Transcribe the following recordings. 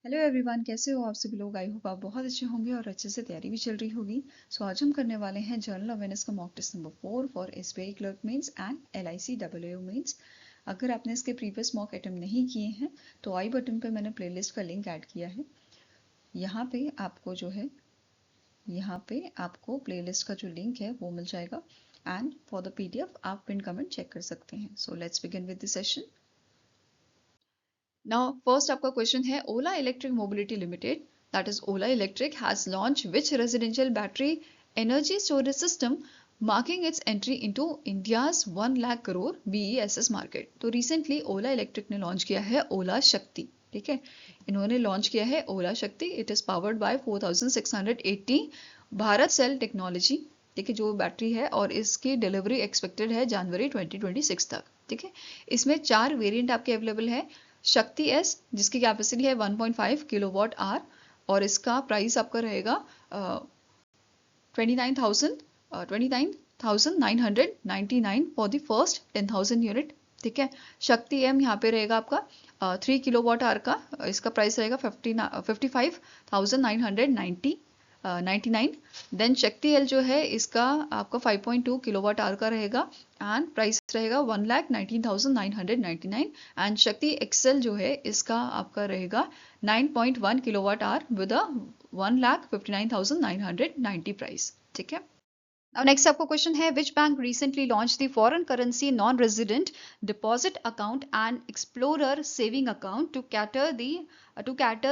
Hello everyone, कैसे हो आप सभी लोग। आई होप आप बहुत अच्छे होंगे और अच्छे से तैयारी भी चल रही होगी। सो आज हम करने वाले हैं जनरल अवेयरनेस का mock test number 4 for SBI clerk mains and LIC WO mains. अगर आपने इसके प्रीवियस मॉक अटेम्प्ट नहीं किए हैं तो आई बटन पे मैंने प्लेलिस्ट का लिंक ऐड किया है। यहाँ पे आपको जो है यहाँ पे आपको प्लेलिस्ट का जो लिंक है वो मिल जाएगा एंड फॉर द पीडीएफ आप पिन कमेंट चेक कर सकते हैं। So let's begin with the session. Now, first आपका क्वेश्चन है Ola electric mobility limited that is Ola electric has launch which residential battery energy storage system marking its entry into India's 1 lakh crore BESS market. तो recently Ola electric ने launch किया है ओला शक्ति। ठीक है, इन्होंने लॉन्च किया है Ola Shakti. It is powered by 4680 Bharat cell technology. ठीक है, जो बैटरी है और इसकी डिलीवरी एक्सपेक्टेड है जनवरी 2026 तक। ठीक है, इसमें 4 वेरिएंट आपके अवेलेबल है। शक्ति एस जिसकी कैपेसिटी है 1.5 किलोवाट आवर और इसका प्राइस आपका रहेगा 29,999 फॉर द फर्स्ट 10,000 यूनिट। ठीक है, शक्ति एम यहाँ पे रहेगा आपका 3 किलोवाट आवर का। इसका प्राइस रहेगा 55,999। देन शक्ति एल जो है इसका आपका 5.2 किलोवाट आवर का रहेगा एंड प्राइस रहेगा 1,19,999। एंड शक्ति एक्सेल जो है इसका आपका रहेगा 9.1 किलोवाट आवर विद 1,59,990 प्राइस। ठीक है, Now next आपको क्वेश्चन है which bank recently launched the foreign currency non-resident deposit account and explorer saving account to cater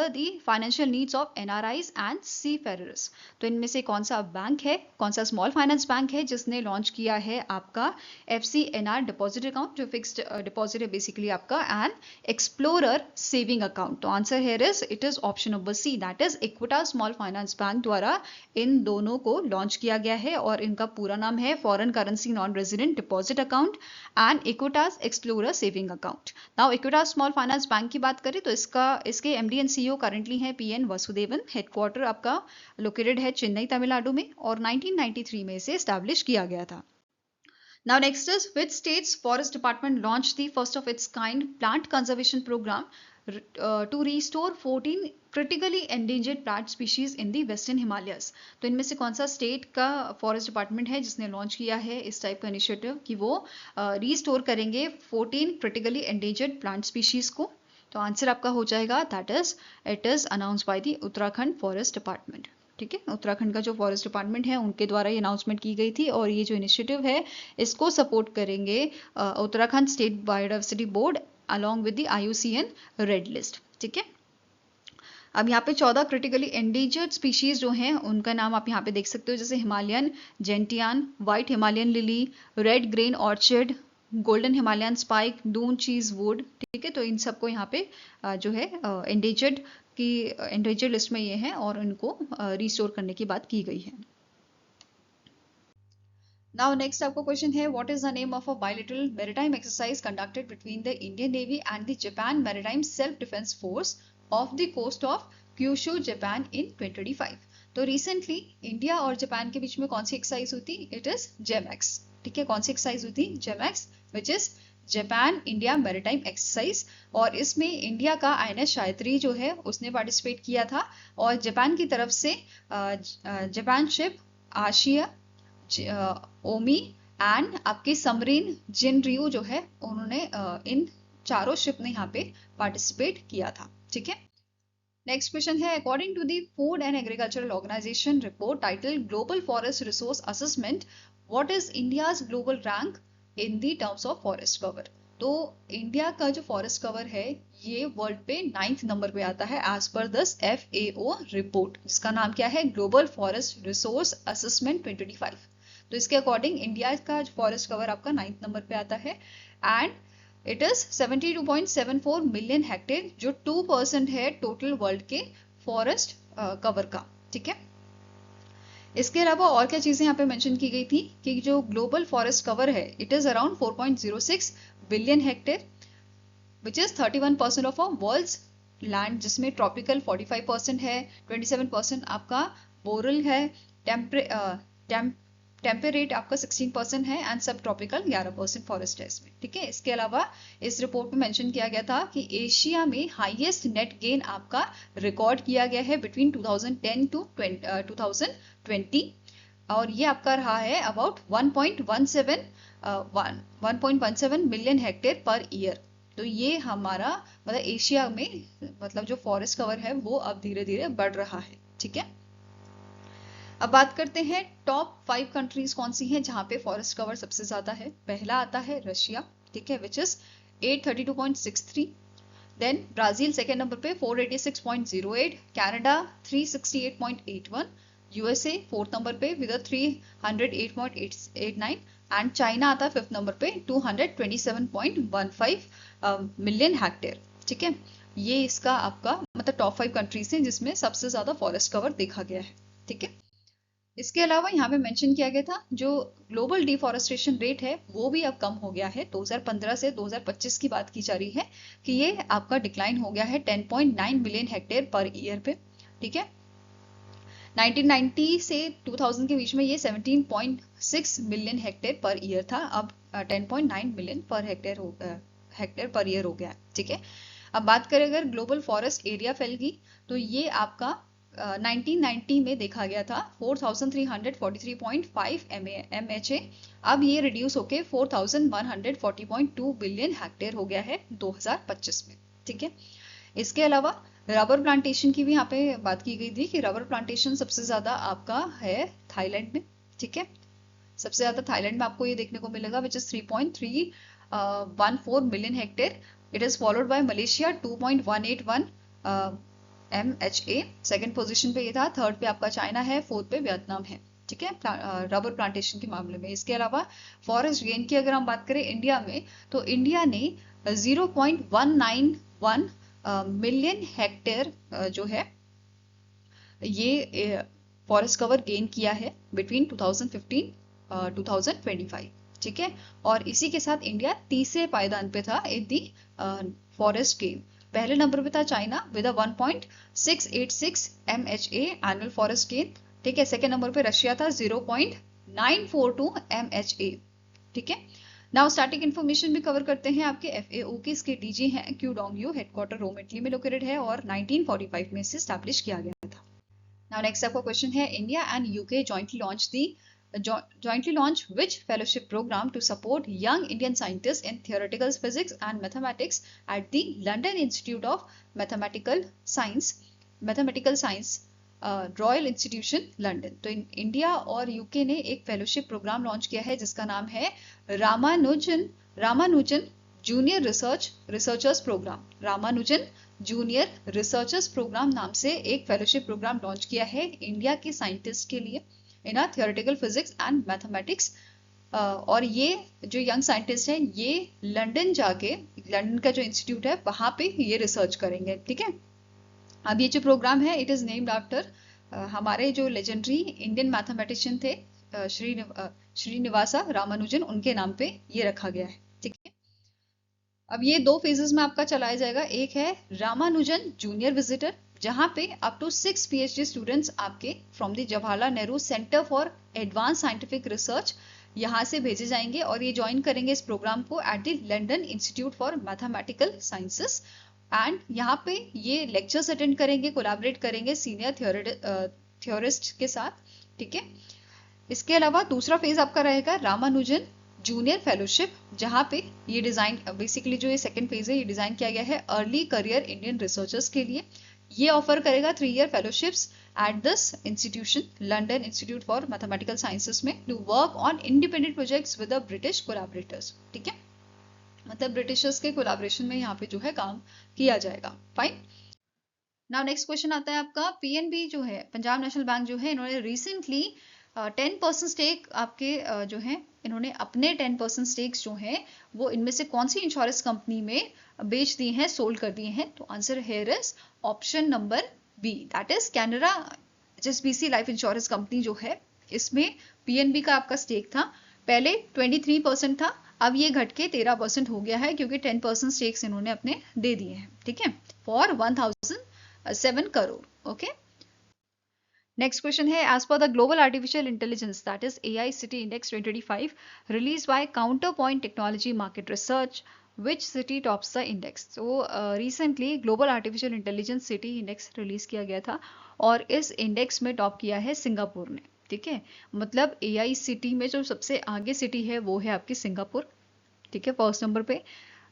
the financial needs of NRIs and seafarers। तो इनमें से कौन सा बैंक है, कौन सा स्मॉल फाइनेंस बैंक है जिसने लॉन्च किया है आपका FCNR डिपॉजिट अकाउंट जो फिक्स्ड डिपॉजिट है बेसिकली आपका एंड एक्सप्लोरर सेविंग अकाउंट। तो answer here is it is option number C that is Equitas small finance bank द्वारा इन दोनों को लॉन्च किया गया है और इनका पूरा नाम है foreign currency non resident deposit account and Equitas explorer saving account. Now Equitas small finance bank की बात करें तो इसके MD एंड CEO करंटली हैं PN वसुदेवन। हेडक्वार्टर आपका लोकेटेड है चेन्नई तमिलनाडु में और 1993 में इसे एस्टैब्लिश किया गया था। Now next is which state's forest department launched the first of its kind plant conservation program to restore 14 critically endangered plant species in the western Himalayas। तो इनमें से कौन सा स्टेट का फॉरेस्ट डिपार्टमेंट है जिसने लॉन्च किया है इस टाइप का इनिशिएटिव कि वो रीस्टोर करेंगे 14 क्रिटिकली एंडेंजर्ड प्लांट स्पीशीज को। तो आंसर आपका हो जाएगा that is it is announced by the Uttarakhand forest department. ठीक है, उत्तराखंड का जो फॉरेस्ट डिपार्टमेंट है उनके द्वारा ये अनाउंसमेंट की गई थी और ये जो इनिशिएटिव है इसको सपोर्ट करेंगे Uttarakhand state biodiversity board along with the IUCN red list. ठीक है, अब यहाँ पे 14 क्रिटिकली एंडेंजर्ड स्पीशीज जो हैं उनका नाम आप यहाँ पे देख सकते हो, जैसे Himalayan gentian, white Himalayan lily, red grain orchid, golden Himalayan spike, Doon cheese wood. ठीक है, तो इन सबको यहाँ पे जो है एंडेंजर्ड की एंडेंजर्ड लिस्ट में ये हैं और इनको रिस्टोर करने की बात की गई है। Now next आपको क्वेश्चन है what is the name of a bilateral maritime exercise conducted between the Indian Navy and the Japan Maritime Self-Defense Force off the coast of Kyushu, Japan in 2025। तो recently India और Japan के बीच में कौन सी exercise हुई थी? It is JIMEX. ठीक है, कौन सी एक्सरसाइज हुई थी? JIMEX which is Japan India maritime exercise. और इसमें इंडिया का INS शायत्री जो है उसने पार्टिसिपेट किया था और जापान की तरफ से Japan ship Asia Omi and आपकी समरीन जिनरियो जो है उन्होंने इन चारों शिप ने यहाँ पे पार्टिसिपेट किया था। ठीक है, नेक्स्ट क्वेश्चन है according to the food and agricultural organization report title global forest resource assessment what is India's global rank in the terms of forest cover. तो इंडिया का जो फॉरेस्ट कवर है ये वर्ल्ड पे 9th नंबर पे आता है as per this FAO report जिसका नाम क्या है? Global forest resource assessment 2025। तो इसके अकॉर्डिंग इंडिया का फॉरेस्ट कवर आपका 9th नंबर पे आता है and it is 72.74 million hectare जो 2% है टोटल वर्ल्ड के फॉरेस्ट कवर का। ठीक है, इसके अलावा और क्या चीजें यहाँ पे मेंशन की गई थी कि जो ग्लोबल फॉरेस्ट कवर है it is around 4.06 billion hectare which is 31% of world's land जिसमें ट्रॉपिकल 45% है, 27% आपका बोरल है, टेम्परेट आपका 16% है एंड सब ट्रॉपिकल 11% फॉरेस्ट है इसमें, ठीक है। इसके अलावा इस रिपोर्ट में मेंशन किया गया था कि एशिया में हाईएस्ट नेट गेन आपका रिकॉर्ड किया गया है बिटवीन 2010 टू 2020 और ये आपका रहा है about 1.17 million hectare per year. तो ये हमारा मतलब एशिया में मतलब जो फॉरेस्ट कवर है वो अब धीरे धीरे बढ़ रहा है, ठीक है। अब बात करते हैं टॉप 5 कंट्रीज कौन सी हैं जहां पे फॉरेस्ट कवर सबसे ज्यादा है। पहला आता है रशिया, ठीक है, which is 832.63। Then Brazil second number पे 486.08, कनाडा 368.81, यूएसए फोर्थ नंबर पे विद 308.89 एंड चाइना आता है फिफ्थ नंबर पे 227.15 मिलियन हेक्टेयर, ठीक है। ये इसका आपका मतलब टॉप 5 कंट्रीज हैं जिसमें सबसे ज्यादा फॉरेस्ट कवर देखा गया है, ठीक है। इसके अलावा यहाँ पे मेंशन किया गया था जो ग्लोबल डिफॉरेस्टेशन रेट है वो भी अब कम हो गया है। 2015 से 2025 की बात की जा रही है कि ये आपका डिक्लाइन हो गया है 10.9 मिलियन हेक्टेयर पर ईयर पे, ठीक है। 1990 से 2000 के बीच में ये 17.6 मिलियन हेक्टेयर पर ईयर था, अब 10.9 million per hectare per year हो गया है, ठीक है। अब बात करें अगर ग्लोबल फॉरेस्ट एरिया फैल की तो ये आपका 1990 में देखा गया था 4343.5 MHA, अब ये रिड्यूस होके 4140.2 बिलियन हेक्टेयर हो गया है 2025 में, ठीक है। इसके अलावा रबर प्लांटेशन की भी यहाँ पे बात की गई थी कि रबर प्लांटेशन सबसे ज्यादा आपका है थाईलैंड में, ठीक है। सबसे ज्यादा थाईलैंड में आपको ये देखने को मिलेगा which is 3.314 million hectare. It is followed by Malaysia 2.181 MHA, second position पे ये था, थर्ड पे आपका चाइना है, फोर्थ पे वियतनाम है, ठीक है, रबर प्लांटेशन के मामले में। इसके अलावा फॉरेस्ट गेन की अगर हम बात करें इंडिया में तो इंडिया ने 0.191 मिलियन हेक्टेयर जो है ये फॉरेस्ट कवर गेन किया है बिटवीन 2015 2025, ठीक है। और इसी के साथ इंडिया तीसरे पायदान पे था इन दी फॉरेस्ट गेन। पहले नंबर पे था China with 1.686 MHA annual forest gain, ठीक है। सेकेंड नंबर पे रशिया था 0.942 MHA, ठीक है। नाउ स्टैटिक इन्फॉर्मेशन भी कवर करते हैं आपके FAO के। इसके डीजी हैं क्यू डोंगयू, हेडक्वार्टर रोम इटली में लोकेटेड है और 1945 में इसे स्टैब्लिश किया गया था। नाउ नेक्स्ट आपका क्वेश्चन है India and UK jointly launch which fellowship program to support young Indian scientists in theoretical physics and mathematics at the London Institute of Mathematical Science royal institution London. तो India और UK ने एक fellowship programme launch किया है जिसका नाम है Ramanujan junior researchers program. Ramanujan junior researchers program नाम से एक फेलोशिप प्रोग्राम लॉन्च किया है इंडिया के साइंटिस्ट के लिए इन थियोरेटिकल फिजिक्स एंड मैथमेटिक्स। और ये जो यंग साइंटिस्ट हैं ये लंदन जाके, लंदन का जो इंस्टीट्यूट है वहां पे ये रिसर्च करेंगे, ठीक है। अब ये जो प्रोग्राम है इट इज नेम्ड आफ्टर हमारे जो लेजेंडरी इंडियन मैथमेटिशियन थे श्रीनिवासा रामानुजन, उनके नाम पे ये रखा गया है, ठीक है। अब ये 2 फेजेस में आपका चलाया जाएगा। एक है रामानुजन जूनियर विजिटर जहां पे अप टू 6 PhD स्टूडेंट्स आपके from the Jawaharlal Nehru centre for advance scientific research यहाँ से भेजे जाएंगे और ये ज्वाइन करेंगे इस प्रोग्राम को at the London institute for mathematical sciences and यहाँ पे ये लेक्चर्स अटेंड करेंगे, कोलैबोरेट करेंगे सीनियर थियोरिस्ट के साथ, ठीक है। इसके अलावा दूसरा फेज आपका रहेगा रामानुजन जूनियर फेलोशिप जहां पे ये डिजाइन बेसिकली जो ये सेकंड फेज है ये डिजाइन किया गया है अर्ली करियर इंडियन रिसर्चर्स के लिए। ये ऑफर करेगा 3 year fellowships at this institution London institute for mathematical sciences में to work on independent projects with the British collaborators, ठीक है। मतलब ब्रिटिशर्स के कोलैबोरेशन में यहाँ पे जो है काम किया जाएगा, फाइन। नाउ नेक्स्ट क्वेश्चन आता है आपका PNB जो है पंजाब नेशनल बैंक जो है इन्होंने रिसेंटली 10% स्टेक आपके जो है इन्होंने अपने 10% स्टेक्स जो हैं वो इनमें से कौन सी इंश्योरेंस कंपनी में बेच दिए हैं, सोल्ड कर दिए हैं। तो answer here is option number B, that is Canara HSBC life insurance company जो है इसमें PNB का आपका स्टेक था, पहले 23% था, अब ये घट के 13% हो गया है क्योंकि 10% स्टेक्स इन्होंने अपने दे दिए हैं, ठीक है, for 1007 crore, okay. Next question है, as per the global artificial intelligence that is AICT index 2025 release by counter point technology market research, which city tops the index. तो recently global artificial intelligence city index release किया गया था और इस index में top किया है Singapore ने। ठीक है, मतलब AICT में जो सबसे आगे सिटी है वो है आपकी सिंगापुर। ठीक है, फर्स्ट नंबर पे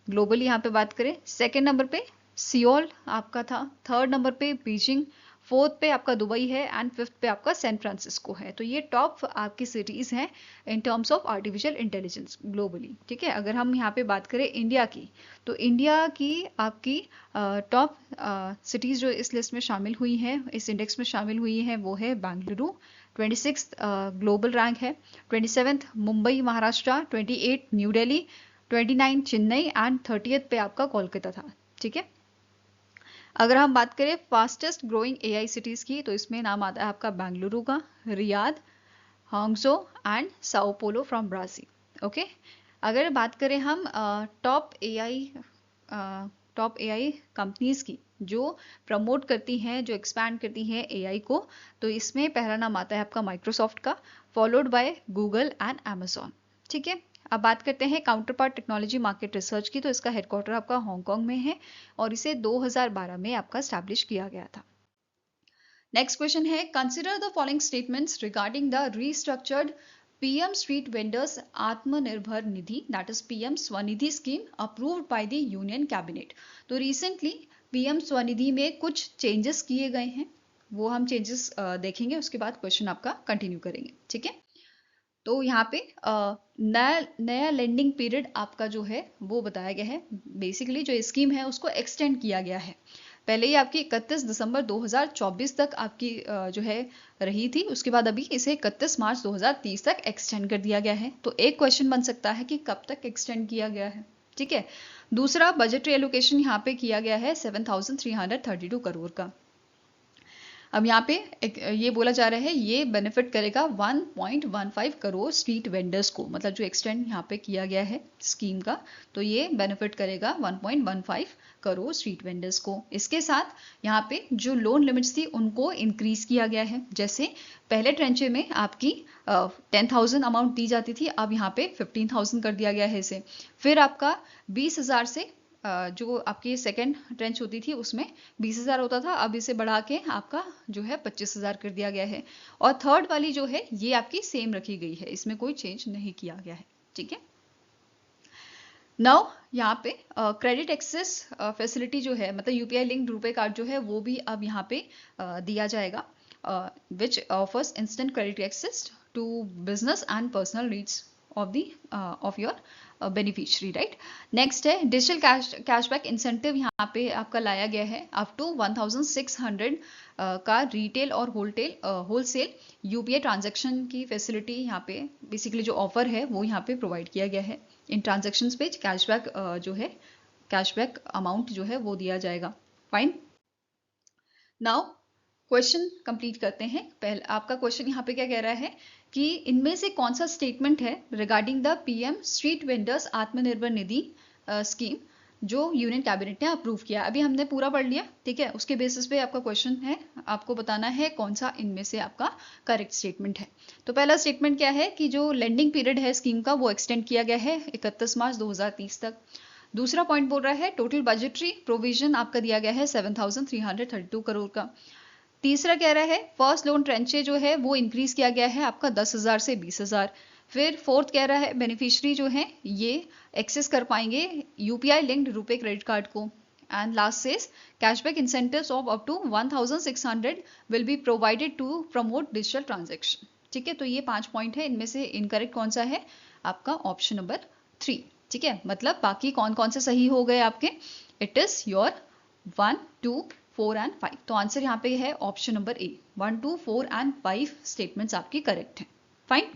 ग्लोबली यहाँ पे बात करें। सेकेंड नंबर पे सियोल आपका था, थर्ड नंबर पे बीजिंग, फोर्थ पे आपका दुबई है एंड फिफ्थ पे आपका सैन फ्रांसिस्को है। तो ये टॉप आपकी सिटीज हैं in terms of artificial intelligence globally. ठीक है, अगर हम यहाँ पे बात करें इंडिया की, तो इंडिया की आपकी टॉप सिटीज जो इस लिस्ट में शामिल हुई हैं, इस इंडेक्स में शामिल हुई हैं, वो है बेंगलुरु, 26 ग्लोबल रैंक है, 27 Mumbai Maharashtra, 28 new Delhi, 29 Chennai and 30th पे आपका कोलकाता था। ठीक है, अगर हम बात करें फास्टेस्ट ग्रोइंग AI सिटीज की, तो इसमें नाम आता है आपका बेंगलुरु का, Riyadh, हांगजो and Sao Paulo from Brazil. Okay, अगर बात करें हम टॉप एआई कंपनीज की जो प्रमोट करती हैं, जो एक्सपैंड करती हैं AI को, तो इसमें पहला नाम आता है आपका माइक्रोसॉफ्ट का, followed by Google and Amazon। ठीक है, अब बात करते हैं counter part technology market research की, तो इसका हेडक्वार्टर आपका हांगकांग में है और इसे 2012 में आपका स्टैब्लिश किया गया था। नेक्स्ट क्वेश्चन है, consider the following statements regarding the restructured PM street vendors Atmanirbhar Nidhi that is PM Svanidhi scheme approved by the union cabinet. तो रिसेंटली PM स्वनिधि में कुछ चेंजेस किए गए हैं, वो हम चेंजेस देखेंगे, उसके बाद क्वेश्चन आपका कंटिन्यू करेंगे। ठीक है, तो यहाँ पे नया नया लेंडिंग पीरियड आपका जो है वो बताया गया है। बेसिकली जो स्कीम है उसको एक्सटेंड किया गया है। पहले ही आपकी 31 दिसंबर 2024 तक आपकी जो है रही थी, उसके बाद अभी इसे 31 मार्च 2030 तक एक्सटेंड कर दिया गया है। तो एक क्वेश्चन बन सकता है कि कब तक एक्सटेंड किया गया है। ठीक है, दूसरा बजटरी एलोकेशन यहाँ पे किया गया है 7,332 करोड़ का। अब यहाँ पे ये बोला जा रहा है ये बेनिफिट करेगा 1.15 करोड़ स्ट्रीट वेंडर्स को, मतलब जो एक्सटेंड यहाँ पे किया गया है स्कीम का, तो ये बेनिफिट करेगा 1.15 करोड़ स्ट्रीट वेंडर्स को। इसके साथ यहाँ पे जो लोन लिमिट्स थी उनको इंक्रीज किया गया है। जैसे पहले ट्रेंचे में आपकी 10,000 अमाउंट दी जाती थी, अब यहाँ पे 15,000 कर दिया गया है इसे। फिर आपका 20,000 से जो आपकी सेकेंड ट्रेंच होती थी उसमें 20,000 होता था, अब इसे बढ़ा के आपका जो है 25,000 कर दिया गया है। और थर्ड वाली जो है ये आपकी सेम रखी गई है, इसमें कोई चेंज नहीं किया गया है। ठीक है, नाउ यहाँ पे क्रेडिट एक्सेस फैसिलिटी जो है, मतलब UPI लिंक्ड रुपए कार्ड जो है वो भी अब यहाँ पे दिया जाएगा, which offers instant credit access to business and personal needs of your beneficiary, right? Next है डिजिटल कैशबैक इंसेंटिव यहाँ पे आपका लाया गया है अप टू 1,600 का रिटेल और होलसेल UPI ट्रांजैक्शन की फैसिलिटी यहाँ पे बेसिकली जो ऑफर है वो यहाँ पे प्रोवाइड किया गया है। इन ट्रांजैक्शंस पे कैशबैक जो है कैशबैक अमाउंट जो है वो दिया जाएगा। फाइन, नाउ क्वेश्चन कंप्लीट करते हैं। पहले आपका क्वेश्चन यहाँ पे क्या कह रहा है कि इनमें से कौन सा स्टेटमेंट है regarding the PM street vendors Atmanirbhar Nidhi scheme जो यूनियन कैबिनेट ने अप्रूव किया। अभी हमने पूरा पढ़ लिया, ठीक है, उसके बेसिस पे आपका क्वेश्चन है, आपको बताना है कौन सा इनमें से आपका करेक्ट स्टेटमेंट है। तो पहला स्टेटमेंट क्या है कि जो लेंडिंग पीरियड है स्कीम का वो एक्सटेंड किया गया है 31 मार्च 2030 तक। दूसरा पॉइंट बोल रहा है टोटल बजटरी प्रोविजन आपका दिया गया है 7,332 करोड़ का। तीसरा कह रहा है फर्स्ट लोन ट्रेंचे जो है वो इंक्रीज किया गया है आपका 10,000 से 20,000। फिर फोर्थ कह रहा है बेनिफिशियरी जो है ये एक्सेस कर पाएंगे UPI linked RuPay credit card को। And last says cashback incentives of up to 1,600 will be provided to promote digital transaction. ठीक है, तो ये 5 पॉइंट है, इनमें से इनकरेक्ट कौन सा है आपका ऑप्शन नंबर 3। ठीक है, मतलब बाकी कौन कौन से सही हो गए आपके, इट इज योर 1, 2, 4 एंड 5। तो आंसर यहाँ पे है option number A, 1, 2, 4 and 5 statements आपकी करेक्ट हैं। फाइन,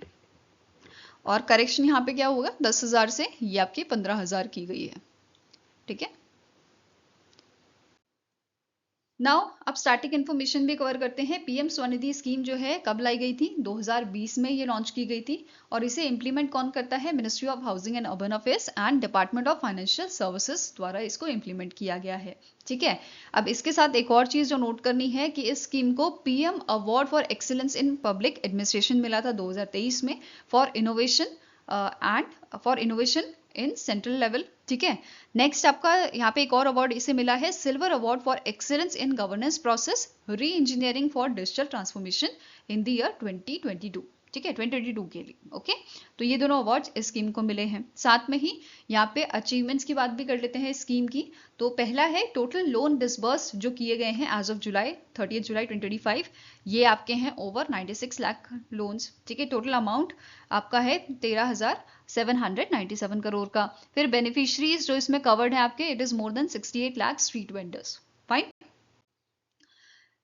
और करेक्शन यहाँ पे क्या होगा 10,000 से ये आपकी 15,000 की गई है। ठीक है, नाउ अब स्टैटिक इन्फॉर्मेशन भी कवर करते हैं। पीएम स्वनिधि स्कीम जो है कब लाई गई थी? 2020 में ये लॉन्च की गई थी और इसे इम्प्लीमेंट कौन करता है? Ministry of housing and urban affairs and department of financial services द्वारा इसको इम्प्लीमेंट किया गया है। ठीक है, अब इसके साथ एक और चीज जो नोट करनी है कि इस स्कीम को PM award for excellence in public administration मिला था 2023 में for innovation in central level. ठीक है, नेक्स्ट आपका यहाँ पे एक और अवार्ड इसे मिला है, silver award for excellence in governance process री engineering for digital transformation in the year 2022। ठीक है, 2022 के लिए। ओके, तो ये दोनों अवार्ड्स इस स्कीम को मिले हैं। साथ में ही यहाँ पे अचीवमेंट्स की बात भी कर लेते हैं इस स्कीम की। तो पहला है टोटल लोन डिसबर्स जो किए गए हैं एज ऑफ 30 जुलाई 2025, ये आपके हैं ओवर 96 लाख लोन्स। ठीक है, टोटल अमाउंट आपका है 13,797 करोड़ का। फिर बेनिफिशरीज जो इसमें कवर्ड है आपके, it is more than 68 lakh street vendors. Fine.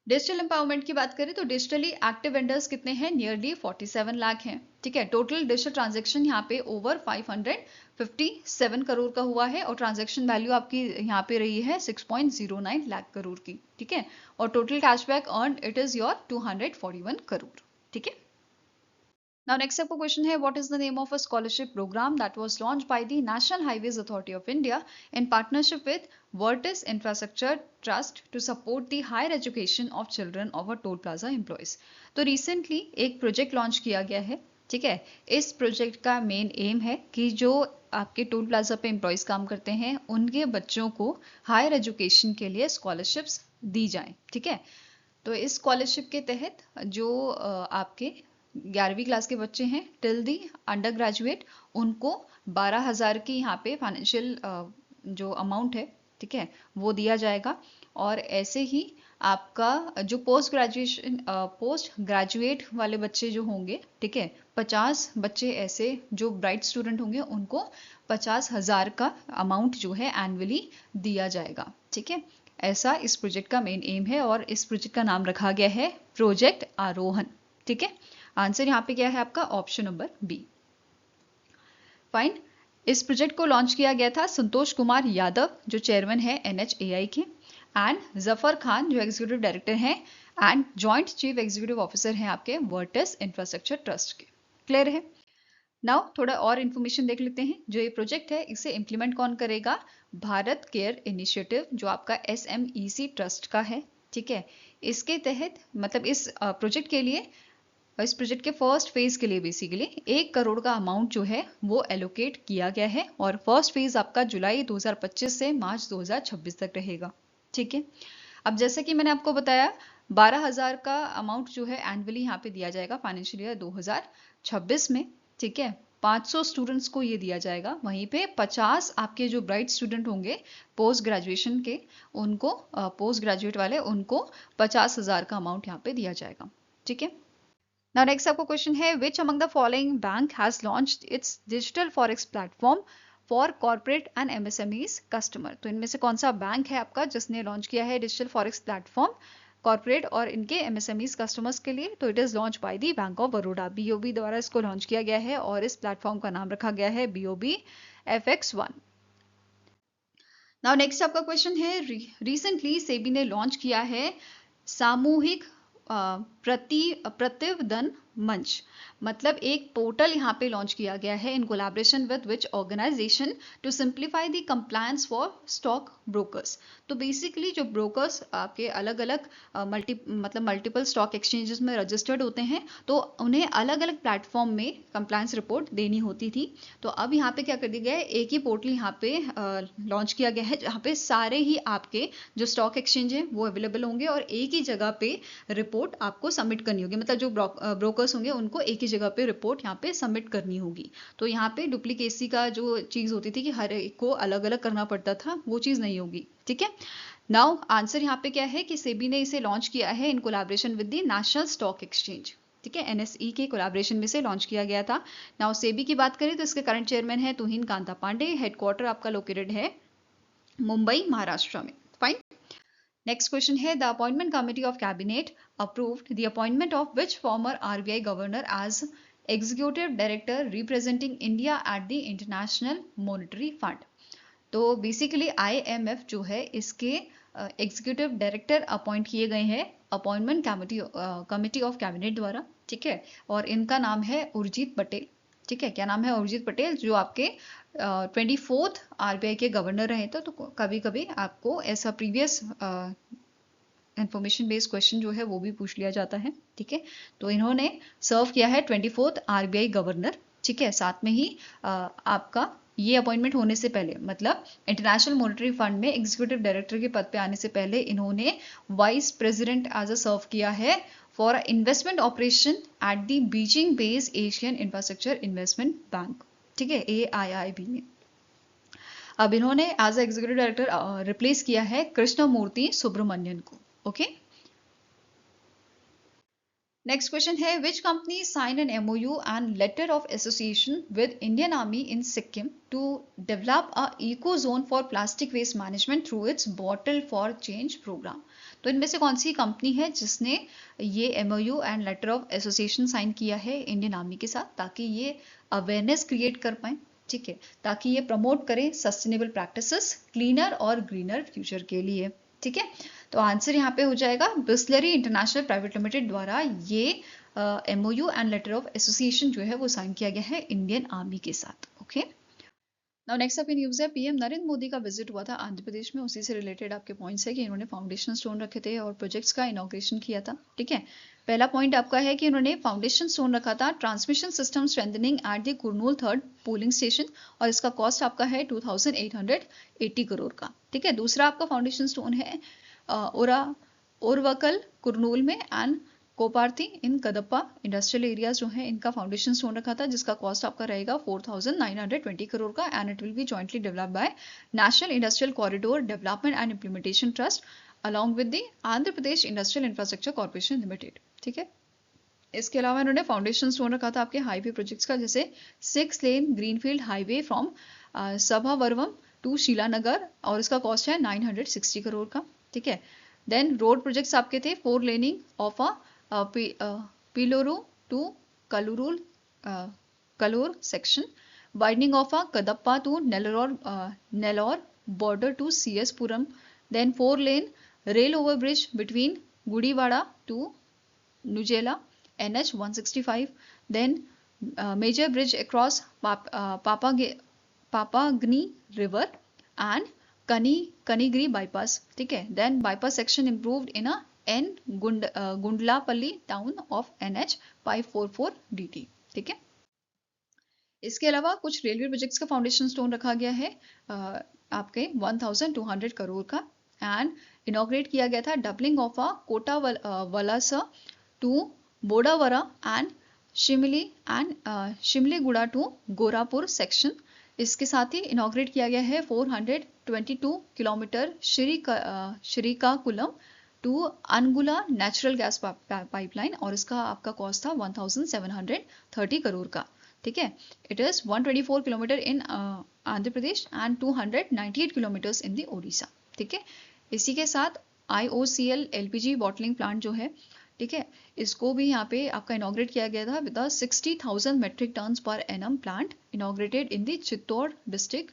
Digital empowerment की बात करें तो डिजिटली एक्टिव वेंडर्स कितने हैं? नियरली 47 लाख हैं। ठीक है, टोटल डिजिटल ट्रांजेक्शन यहाँ पे ओवर 557 करोड़ का हुआ है और ट्रांजेक्शन वैल्यू आपकी यहाँ पे रही है 6.09 लाख करोड़ की। ठीक है, और total cashback earn it is your 241 crore. ठीक है, now next आपको question है, what is the name of a scholarship program that was launched by the National Highways Authority of India in partnership with Vertis Infrastructure Trust to support the higher education of children of a toll plaza employees। तो recently एक project launch किया गया है। ठीक है, इस project का main M है कि जो आपके टोल प्लाजा पे एम्प्लॉयज काम करते हैं उनके बच्चों को हायर एजुकेशन के लिए स्कॉलरशिप्स दी जाएं। ठीक है, तो इस स्कॉलरशिप के तहत जो आपके 11वीं क्लास के बच्चे हैं टिल दी अंडर ग्रेजुएट, उनको 12,000 की यहाँ पे फाइनेंशियल जो अमाउंट है, ठीक है, वो दिया जाएगा। और ऐसे ही आपका जो पोस्ट ग्रेजुएट वाले बच्चे जो होंगे, ठीक है, 50 बच्चे ऐसे जो ब्राइट स्टूडेंट होंगे उनको 50,000 का अमाउंट जो है एनुअली दिया जाएगा। ठीक है, ऐसा इस प्रोजेक्ट का मेन एम है और इस प्रोजेक्ट का नाम रखा गया है प्रोजेक्ट आरोहन। ठीक है, आंसर यहाँ पे क्या है आपका? Option number B. फाइन। इस प्रोजेक्ट को लॉन्च किया गया था संतोष कुमार यादव जो चेयरमैन है NHAI के, एंड जफर खान जो एग्जीक्यूटिव डायरेक्टर हैं and joint chief executive officer हैं आपके वर्टिस इंफ्रास्ट्रक्चर ट्रस्ट के। क्लियर है? नाउ थोड़ा और इन्फॉर्मेशन देख लेते हैं। जो ये प्रोजेक्ट है इसे इम्प्लीमेंट कौन करेगा? भारत केयर इनिशिएटिव जो आपका SMEC ट्रस्ट का है। ठीक है, इसके तहत मतलब इस प्रोजेक्ट के लिए, इस प्रोजेक्ट के फर्स्ट फेज के लिए बेसिकली 1 करोड़ का अमाउंट जो है वो एलोकेट किया गया है और फर्स्ट फेज आपका जुलाई 2025 से मार्च 2026 तक रहेगा। ठीक है, अब जैसे कि मैंने आपको बताया 12,000 का अमाउंट जो है एनुअली यहाँ पे दिया जाएगा फाइनेंशियल ईयर 2026 में। ठीक है, 500 स्टूडेंट्स को ये दिया जाएगा। वहीं पे 50 आपके जो ब्राइट स्टूडेंट होंगे पोस्ट ग्रेजुएशन के, उनको पोस्ट ग्रेजुएट वाले, उनको 50,000 का अमाउंट यहाँ पे दिया जाएगा। ठीक है, now next आपको क्वेश्चन है, which among the following bank has launched its digital forex platform for corporate and MSMEs customer? तो इनमें से कौन सा बैंक है आपका जिसने लॉन्च किया है डिजिटल फॉरेक्स प्लेटफॉर्म कॉर्पोरेट और इनके MSMEs कस्टमर्स के लिए? तो it is launch by the bank of Baroda, BOB द्वारा इसको लॉन्च किया गया है और इस प्लेटफॉर्म का नाम रखा गया है BOB FX1। नाउ नेक्स्ट आपका क्वेश्चन है, रिसेंटली सेबी ने लॉन्च किया है सामूहिक प्रतिवेदन मंच, मतलब एक पोर्टल यहाँ पे लॉन्च किया गया है in collaboration with which organization to simplify the compliance for stock brokers. तो बेसिकली जो ब्रोकर्स आपके अलग अलग मल्टीपल स्टॉक एक्सचेंजेस में रजिस्टर्ड होते हैं तो उन्हें अलग अलग प्लेटफॉर्म में कंप्लायंस रिपोर्ट देनी होती थी। तो अब यहाँ पे क्या कर दिया गया है, एक ही पोर्टल यहाँ पे लॉन्च किया गया है जहाँ पे सारे ही आपके जो स्टॉक एक्सचेंज है वो अवेलेबल होंगे और एक ही जगह पे रिपोर्ट आपको सबमिट करनी होगी। मतलब जो ब्रोकर्स होंगे उनको एक ही जगह पे रिपोर्ट यहाँ पे सबमिट करनी होगी। तो यहाँ पे डुप्लीकेसी का जो चीज होती थी कि हर एक को अलग अलग करना पड़ता था, वो चीज नहीं होगी। ठीक है, नाउ आंसर यहाँ पे क्या है कि सेबी ने इसे लॉन्च किया है in collaboration with the national stock exchange. ठीक है, NSE के कोलैबोरेशन में से लॉन्च किया गया था। नाउ सेबी की बात करें तो इसके करंट चेयरमैन है तुहिन कांता पांडे। हेडक्वार्टर आपका लोकेटेड है मुंबई महाराष्ट्र में। फाइन। नेक्स्ट क्वेश्चन है, the appointment committee of cabinet approved the appointment of which former RBI governor as executive director representing India at the International Monetary Fund. तो बेसिकली IMF जो है इसके executive director appoint किए गए हैं appointment committee of cabinet द्वारा, ठीक है। और इनका नाम है उर्जित पटेल, ठीक है। क्या नाम है? उर्जित पटेल, जो आपके 24th आरबीआई के गवर्नर रहे थे। तो कभी कभी आपको ऐसा प्रीवियस इंफॉर्मेशन बेस्ड क्वेश्चन जो है वो भी पूछ लिया जाता है, ठीक है। तो इन्होंने सर्व किया है 24th आरबीआई गवर्नर, ठीक है। साथ में ही आपका ये अपॉइंटमेंट होने से पहले, मतलब इंटरनेशनल मॉनेटरी फंड में एग्जीक्यूटिव डायरेक्टर के पद पे आने से पहले इन्होंने vice president as a serve किया है for investment operation at the Beijing based Asian Infrastructure Investment Bank, ठीक है, AIIB में। अब इन्होंने as a executive director replace किया है कृष्णमूर्ति सुब्रमण्यन को, ओके। नेक्स्ट क्वेश्चन है which company sign an MOU and letter of association with Indian army in Sikkim to develop a eco zone for plastic waste management through its bottle for change program. तो इनमें से कौन सी company है जिसने ये MOU and letter of association sign किया है Indian army के साथ, ताकि ये अवेयरनेस क्रिएट कर पाए, ठीक है, ताकि ये प्रमोट करें सस्टेनेबल प्रैक्टिसेस, क्लीनर और ग्रीनर फ्यूचर के लिए, ठीक है। तो आंसर यहाँ पे हो जाएगा बिस्लरी इंटरनेशनल प्राइवेट लिमिटेड द्वारा ये MOU and letter of association जो है वो साइन किया गया है इंडियन आर्मी के साथ, ओके। नाउ नेक्स्ट आपकी न्यूज़ है PM नरेंद्र मोदी का विजिट हुआ था आंध्र प्रदेश में। उसी से रिलेटेड आपके पॉइंट्स है कि इन्होंने फाउंडेशन स्टोन रखे थे और प्रोजेक्ट्स का इनॉग्रेशन किया था, ठीक है। पहला पॉइंट आपका है कि उन्होंने फाउंडेशन स्टोन रखा था transmission system strengthening at the Kurnool 3rd pooling station, और इसका कॉस्ट आपका है 2880 करोड़ का, ठीक है। दूसरा आपका फाउंडेशन स्टोन है ओरवकल कुरनूल में एंड कोपार्थी इन कदप्पा इंडस्ट्रियल एरियाज जो है इनका फाउंडेशन स्टोन रखा था, जिसका कॉस्ट आपका रहेगा 4920 करोड़ का, and it will B jointly developed by national industrial corridor development and implementation trust along with the Andhra Pradesh industrial infrastructure corporation limited, ठीक है। इसके अलावा इन्होंने फाउंडेशन स्टोन रखा था आपके हाईवे प्रोजेक्ट्स का, जैसे 6 lane greenfield highway from Sabbavaram to Sheelanagar, और इसका कॉस्ट है 960 करोड़ का, ठीक है। देन रोड प्रोजेक्ट्स आपके थे 4 laning of Pileru to Kalur section, widening of Kadapa to Nellore border to CS Puram, then 4 lane rail over bridge between Gudivada to Nujella NH 165, then major bridge across Papagni River and Kanigiri bypass, ठीक है। Then bypass section improved in a Gundlapalli town of NH 544 DT, ठीक है। इसके अलावा कुछ railway projects का foundation stone रखा गया है आपके 1200 करोड़ का, एंड इनॉग्रेट किया गया था doubling of a Kottavalasa to Bodavara and Similiguda to Gorapur section. इसके साथ ही इनॉग्रेट किया गया है 422 kilometre Srikakulam to Angula natural gas pipeline, और इसका आपका कॉस्ट था 1730 करोड़ का, ठीक है। It is 124 kilometre in Andhra Pradesh and 298 kilometres in the Odisha, ठीक है। इसी के साथ IOCL LPG बॉटलिंग प्लांट जो है, ठीक है, इसको भी यहाँ पे आपका इनॉग्रेट किया गया था with 60,000 metric tonnes per annum plant inaugurated in the Chittoor district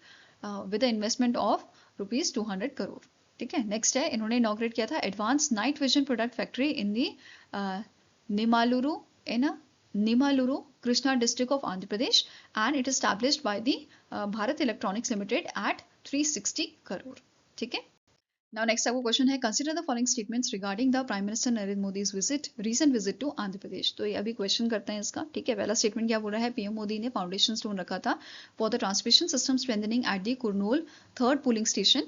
with investment of ₹200 crore, ठीक है। नेक्स्ट है इन्होंने इनॉग्रेट किया था advance night vision product factory in the Nimaluru Krishna district of Andhra Pradesh, and it established by the Bharat electronics limited at 360 crore, ठीक है। Now next आपको question है consider the following statements regarding the prime minister Narendra Modi's recent visit to Andhra Pradesh. तो ये अभी question करते हैं इसका, ठीक है। पहला स्टेटमेंट क्या बोल रहा है, PM मोदी ने फाउंडेशन स्टोन रखा था for the transmission system strengthening at the Kurnool 3rd pooling station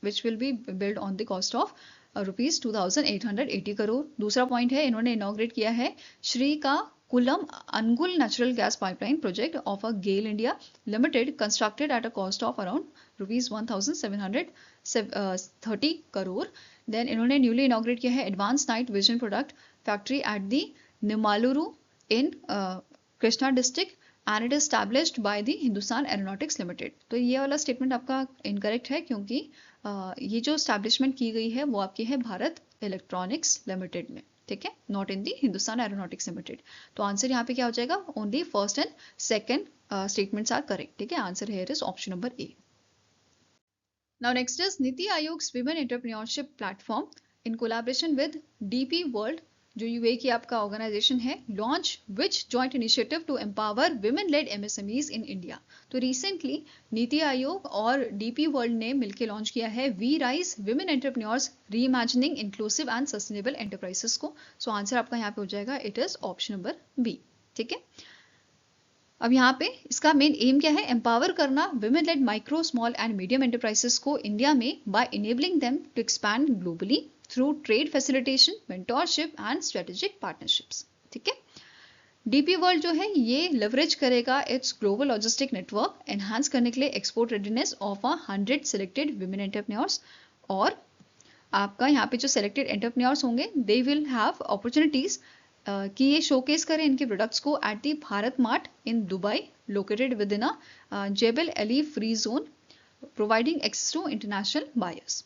which will be built on the cost of ₹2880 crore. दूसरा पॉइंट है इन्होंने इनॉग्रेट किया है Srikakulam Angul natural gas pipeline project of a GAIL India limited constructed at a cost of around ₹1730 crore. Then इन्होंने newly inaugurate किया है advance night vision product factory at the Nimaluru in Krishna district and it established by the Hindustan aeronautics limited. तो ये वाला statement आपका incorrect है, क्योंकि ये जो स्टैब्लिशमेंट की गई है वो आपकी है भारत इलेक्ट्रॉनिक्स लिमिटेड में, ठीक है, not in the Hindustan aeronautics limited. तो आंसर यहाँ पे क्या हो जाएगा, only first and second statements are correct, ठीक है। Answer here is option number A। Now next is Niti Aayog's Women Entrepreneurship Platform in collaboration with DP World, जो UAE की आपका ऑर्गेनाइजेशन है, launch which joint initiative to empower women led MSMEs in India. तो recently NITI Aayog और DP world ने मिलकर launch किया है we rise women entrepreneurs reimagining inclusive and sustainable enterprises को। सो आंसर आपका यहाँ पे हो जाएगा, it is option number B. ठीक है, अब यहाँ पे इसका मेन एम क्या है, एम्पावर करना women led micro small and medium enterprises को इंडिया में by enabling them to expand globally through trade facilitation, mentorship and strategic partnerships. ठीक है, डीपी वर्ल्ड जो है ये लेवरेज करेगा its global logistic network enhance करने के लिए export readiness of 100 selected women entrepreneurs. और आपका यहाँ पे जो सेलेक्टेड एंटरप्रेन्योर्स होंगे दे विल हैव अपॉर्चुनिटीज कि ये शोकेस करें इनके प्रोडक्ट्स को at the Bharat mart in Dubai located with in a Jebel Ali free zone providing access to international buyers.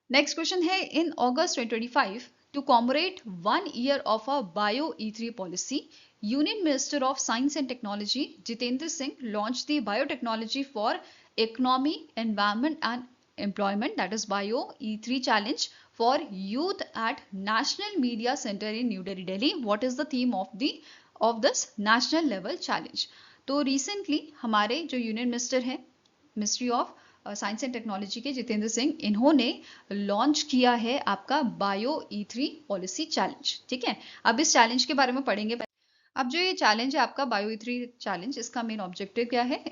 Next question है, in August 2025 to commemorate 1 year of a bio E3 policy, union minister of science and technology Jitendra Singh launch the biotechnology for economy, environment and employment, that is bio E3 challenge for youth at National Media Center in New Delhi. What is the theme of this national level challenge? तो recently हमारे जो union minister हैं ministry of science and technology के जितेंद्र सिंह, इन्होंने launch किया है आपका bio E3 policy challenge. ठीक है, अब इस चैलेंज के बारे में पढ़ेंगे। अब जो ये चैलेंज है आपका बायो E3 चैलेंज, इसका मेन ऑब्जेक्टिव क्या है,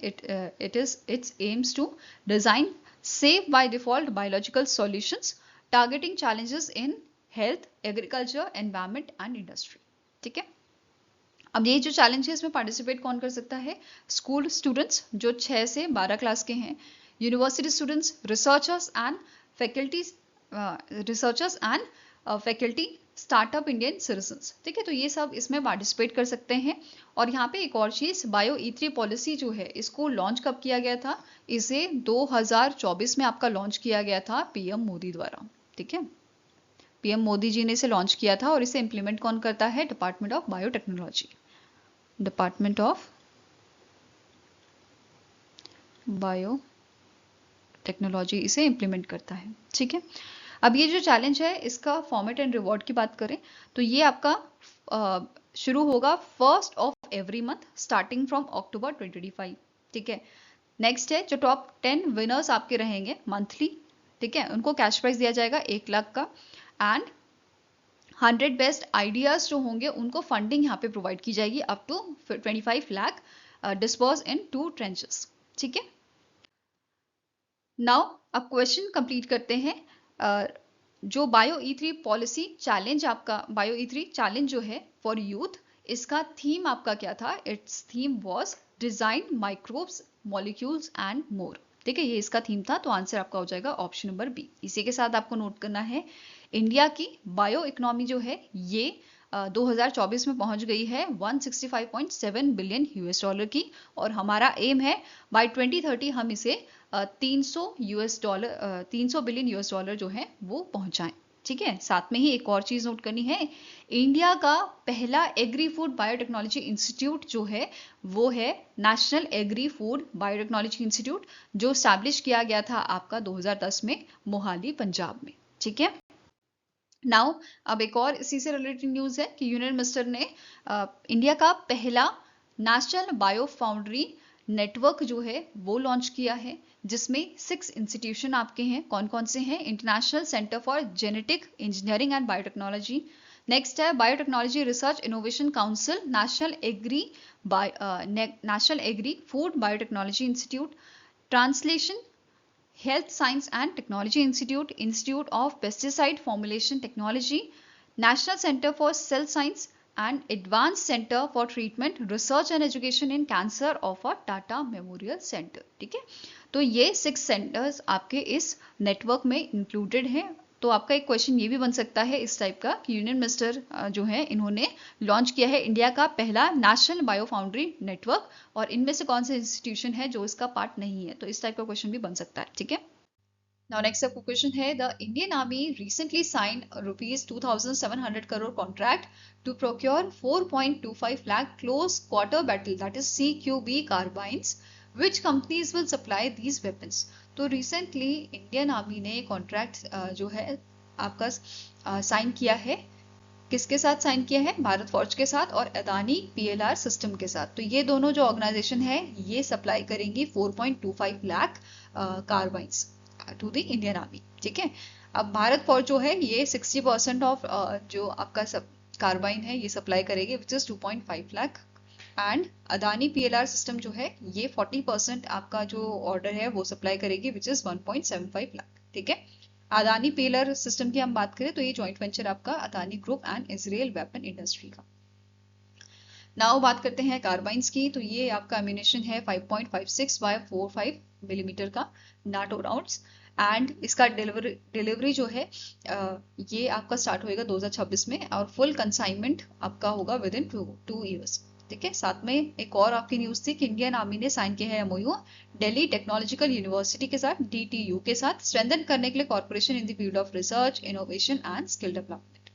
its aims to design safe by default biological solutions targeting challenges in health, agriculture, environment and industry। ठीक है, अब ये जो चैलेंज है इसमें पार्टिसिपेट कौन कर सकता है, स्कूल स्टूडेंट्स जो 6 से 12 क्लास के हैं, university students, researchers and faculty, startup Indian citizens. ठीक है, तो ये सब इसमें पार्टिसिपेट कर सकते हैं। और यहाँ पे एक और चीज, बायो E3 पॉलिसी जो है इसको लॉन्च कब किया गया था, इसे 2024 में आपका लॉन्च किया गया था पीएम मोदी द्वारा। ठीक है, पीएम मोदी जी ने इसे लॉन्च किया था और इसे इंप्लीमेंट कौन करता है, department of biotechnology, department of biotechnology इसे इंप्लीमेंट करता है। ठीक है, अब ये जो चैलेंज है इसका फॉर्मेट एंड रिवॉर्ड की बात करें तो ये आपका शुरू होगा 1st of every month starting from October 2025। ठीक है, नेक्स्ट है जो टॉप 10 विनर्स आपके रहेंगे मंथली, ठीक है, उनको कैश प्राइज दिया जाएगा 1 लाख का, एंड 100 बेस्ट आइडियाज जो होंगे उनको फंडिंग यहाँ पे प्रोवाइड की जाएगी up to 25 lakh disperse in 2 tranches. ठीक है, नाउ अब क्वेश्चन कंप्लीट करते हैं। जो बायो E3 पॉलिसी चैलेंज, आपका बायो E3 चैलेंज जो है फॉर यूथ, इसका थीम आपका क्या था, its theme was design microbes molecules and more. ठीक है, ये इसका थीम था, तो आंसर आपका हो जाएगा ऑप्शन नंबर बी। इसी के साथ आपको नोट करना है इंडिया की बायो इकोनॉमी जो है ये 2024 में पहुंच गई है 165.7 बिलियन US की, और हमारा एम है बाय 2030 हम इसे 300 बिलियन US जो है वो पहुंचाएं। ठीक है, साथ में ही एक और चीज नोट करनी है, इंडिया का पहला एग्री फूड बायोटेक्नोलॉजी इंस्टीट्यूट जो है वो है national agri food biotechnology institute, जो स्टैब्लिश किया गया था आपका 2010 में मोहाली पंजाब में। ठीक है, नाउ अब एक और इसी से रिलेटेड न्यूज है कि यूनियन मिनिस्टर ने इंडिया का पहला नेशनल बायो फाउंड्री नेटवर्क जो है वो लॉन्च किया है, जिसमें 6 इंस्टीट्यूशन आपके हैं। कौन कौन से हैं, international centre for genetic engineering and biotechnology, next है biotechnology research innovation council, national agri food biotechnology institute, translation health science and technology institute, institute of pesticide formulation technology, national centre for cell science and advance centre for treatment research and education in cancer of a Tata memorial centre. ठीक है, तो ये 6 centres आपके इस network में included हैं। तो आपका एक क्वेश्चन ये भी बन सकता है इस टाइप का कि यूनियन मिनिस्टर जो है इन्होंने लॉन्च किया है इंडिया का पहला नेशनल बायो फाउंड्री नेटवर्क, और इनमें से कौन से इंस्टीट्यूशन है जो इसका पार्ट नहीं है, तो इस टाइप का क्वेश्चन भी बन सकता है। ठीक है, नाउ नेक्स्ट आपको क्वेश्चन है, the Indian army recently sign ₹2,700 crore contract to procure 4.25 lakh close quarter battle that is CQB carbines which companies will supply these weapons. तो रिसेंटली इंडियन आर्मी ने कॉन्ट्रैक्ट जो है आपका साइन किया है, किसके साथ साइन किया है? भारत फौज के साथ और अदानी PLR सिस्टम के साथ। तो ये दोनों जो ऑर्गेनाइजेशन है ये सप्लाई करेंगी 4.25 lakh carbines to the Indian army. ठीक है, अब भारत फौज जो है ये 60% ऑफ जो आपका सब कार्बाइन है ये सप्लाई करेगी which is 2.5 lakh, and Adani PLR system जो है ये 40% आपका जो ऑर्डर है वो सप्लाई करेगी विच इज 1.75 लाख। ठीक है, अदानी PLR सिस्टम की हम बात करें तो ये जॉइंट वेंचर आपका Adani group and Israel weapon industry का। नाउ बात करते हैं कार्बाइंस की, तो ये आपका एम्यूनेशन है 5.56 बाय 45 मिलीमीटर का नाटो राउंड्स, एंड इसका डिलीवरी जो है ये आपका स्टार्ट होएगा 2026 में और फुल कंसाइनमेंट आपका होगा विद इन 2 ईयर्स। ठीक है, साथ में एक और आपकी न्यूज थी कि इंडियन आर्मी ने साइन किया है MOU दिल्ली टेक्नोलॉजिकल यूनिवर्सिटी के साथ DTU के साथ स्ट्रेंथन करने के लिए corporation in the field of research, innovation and skill development.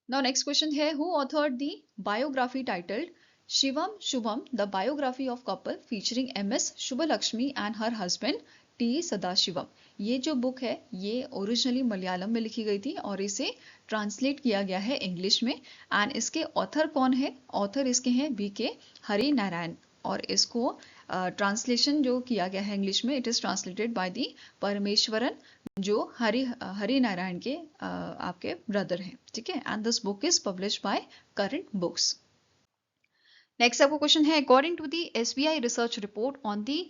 Now next question है, who authored the biography titled Shivam Shubham, the biography of couple featuring MS Shubhalakshmi and her husband T Sadashivam। ये जो book है ये originally Malayalam में लिखी गई थी और इसे ट्रांसलेट किया गया है इंग्लिश में, एंड इसके ऑथर कौन है? ऑथर इसके हैं BK हरि नारायण, और इसको ट्रांसलेशन जो किया गया है इंग्लिश में, it is translated by the Parameswaran जो हरि नारायण के आपके ब्रदर हैं। ठीक है, and this book is publish by current books. Next आपको क्वेश्चन है, according to the SBI research report on the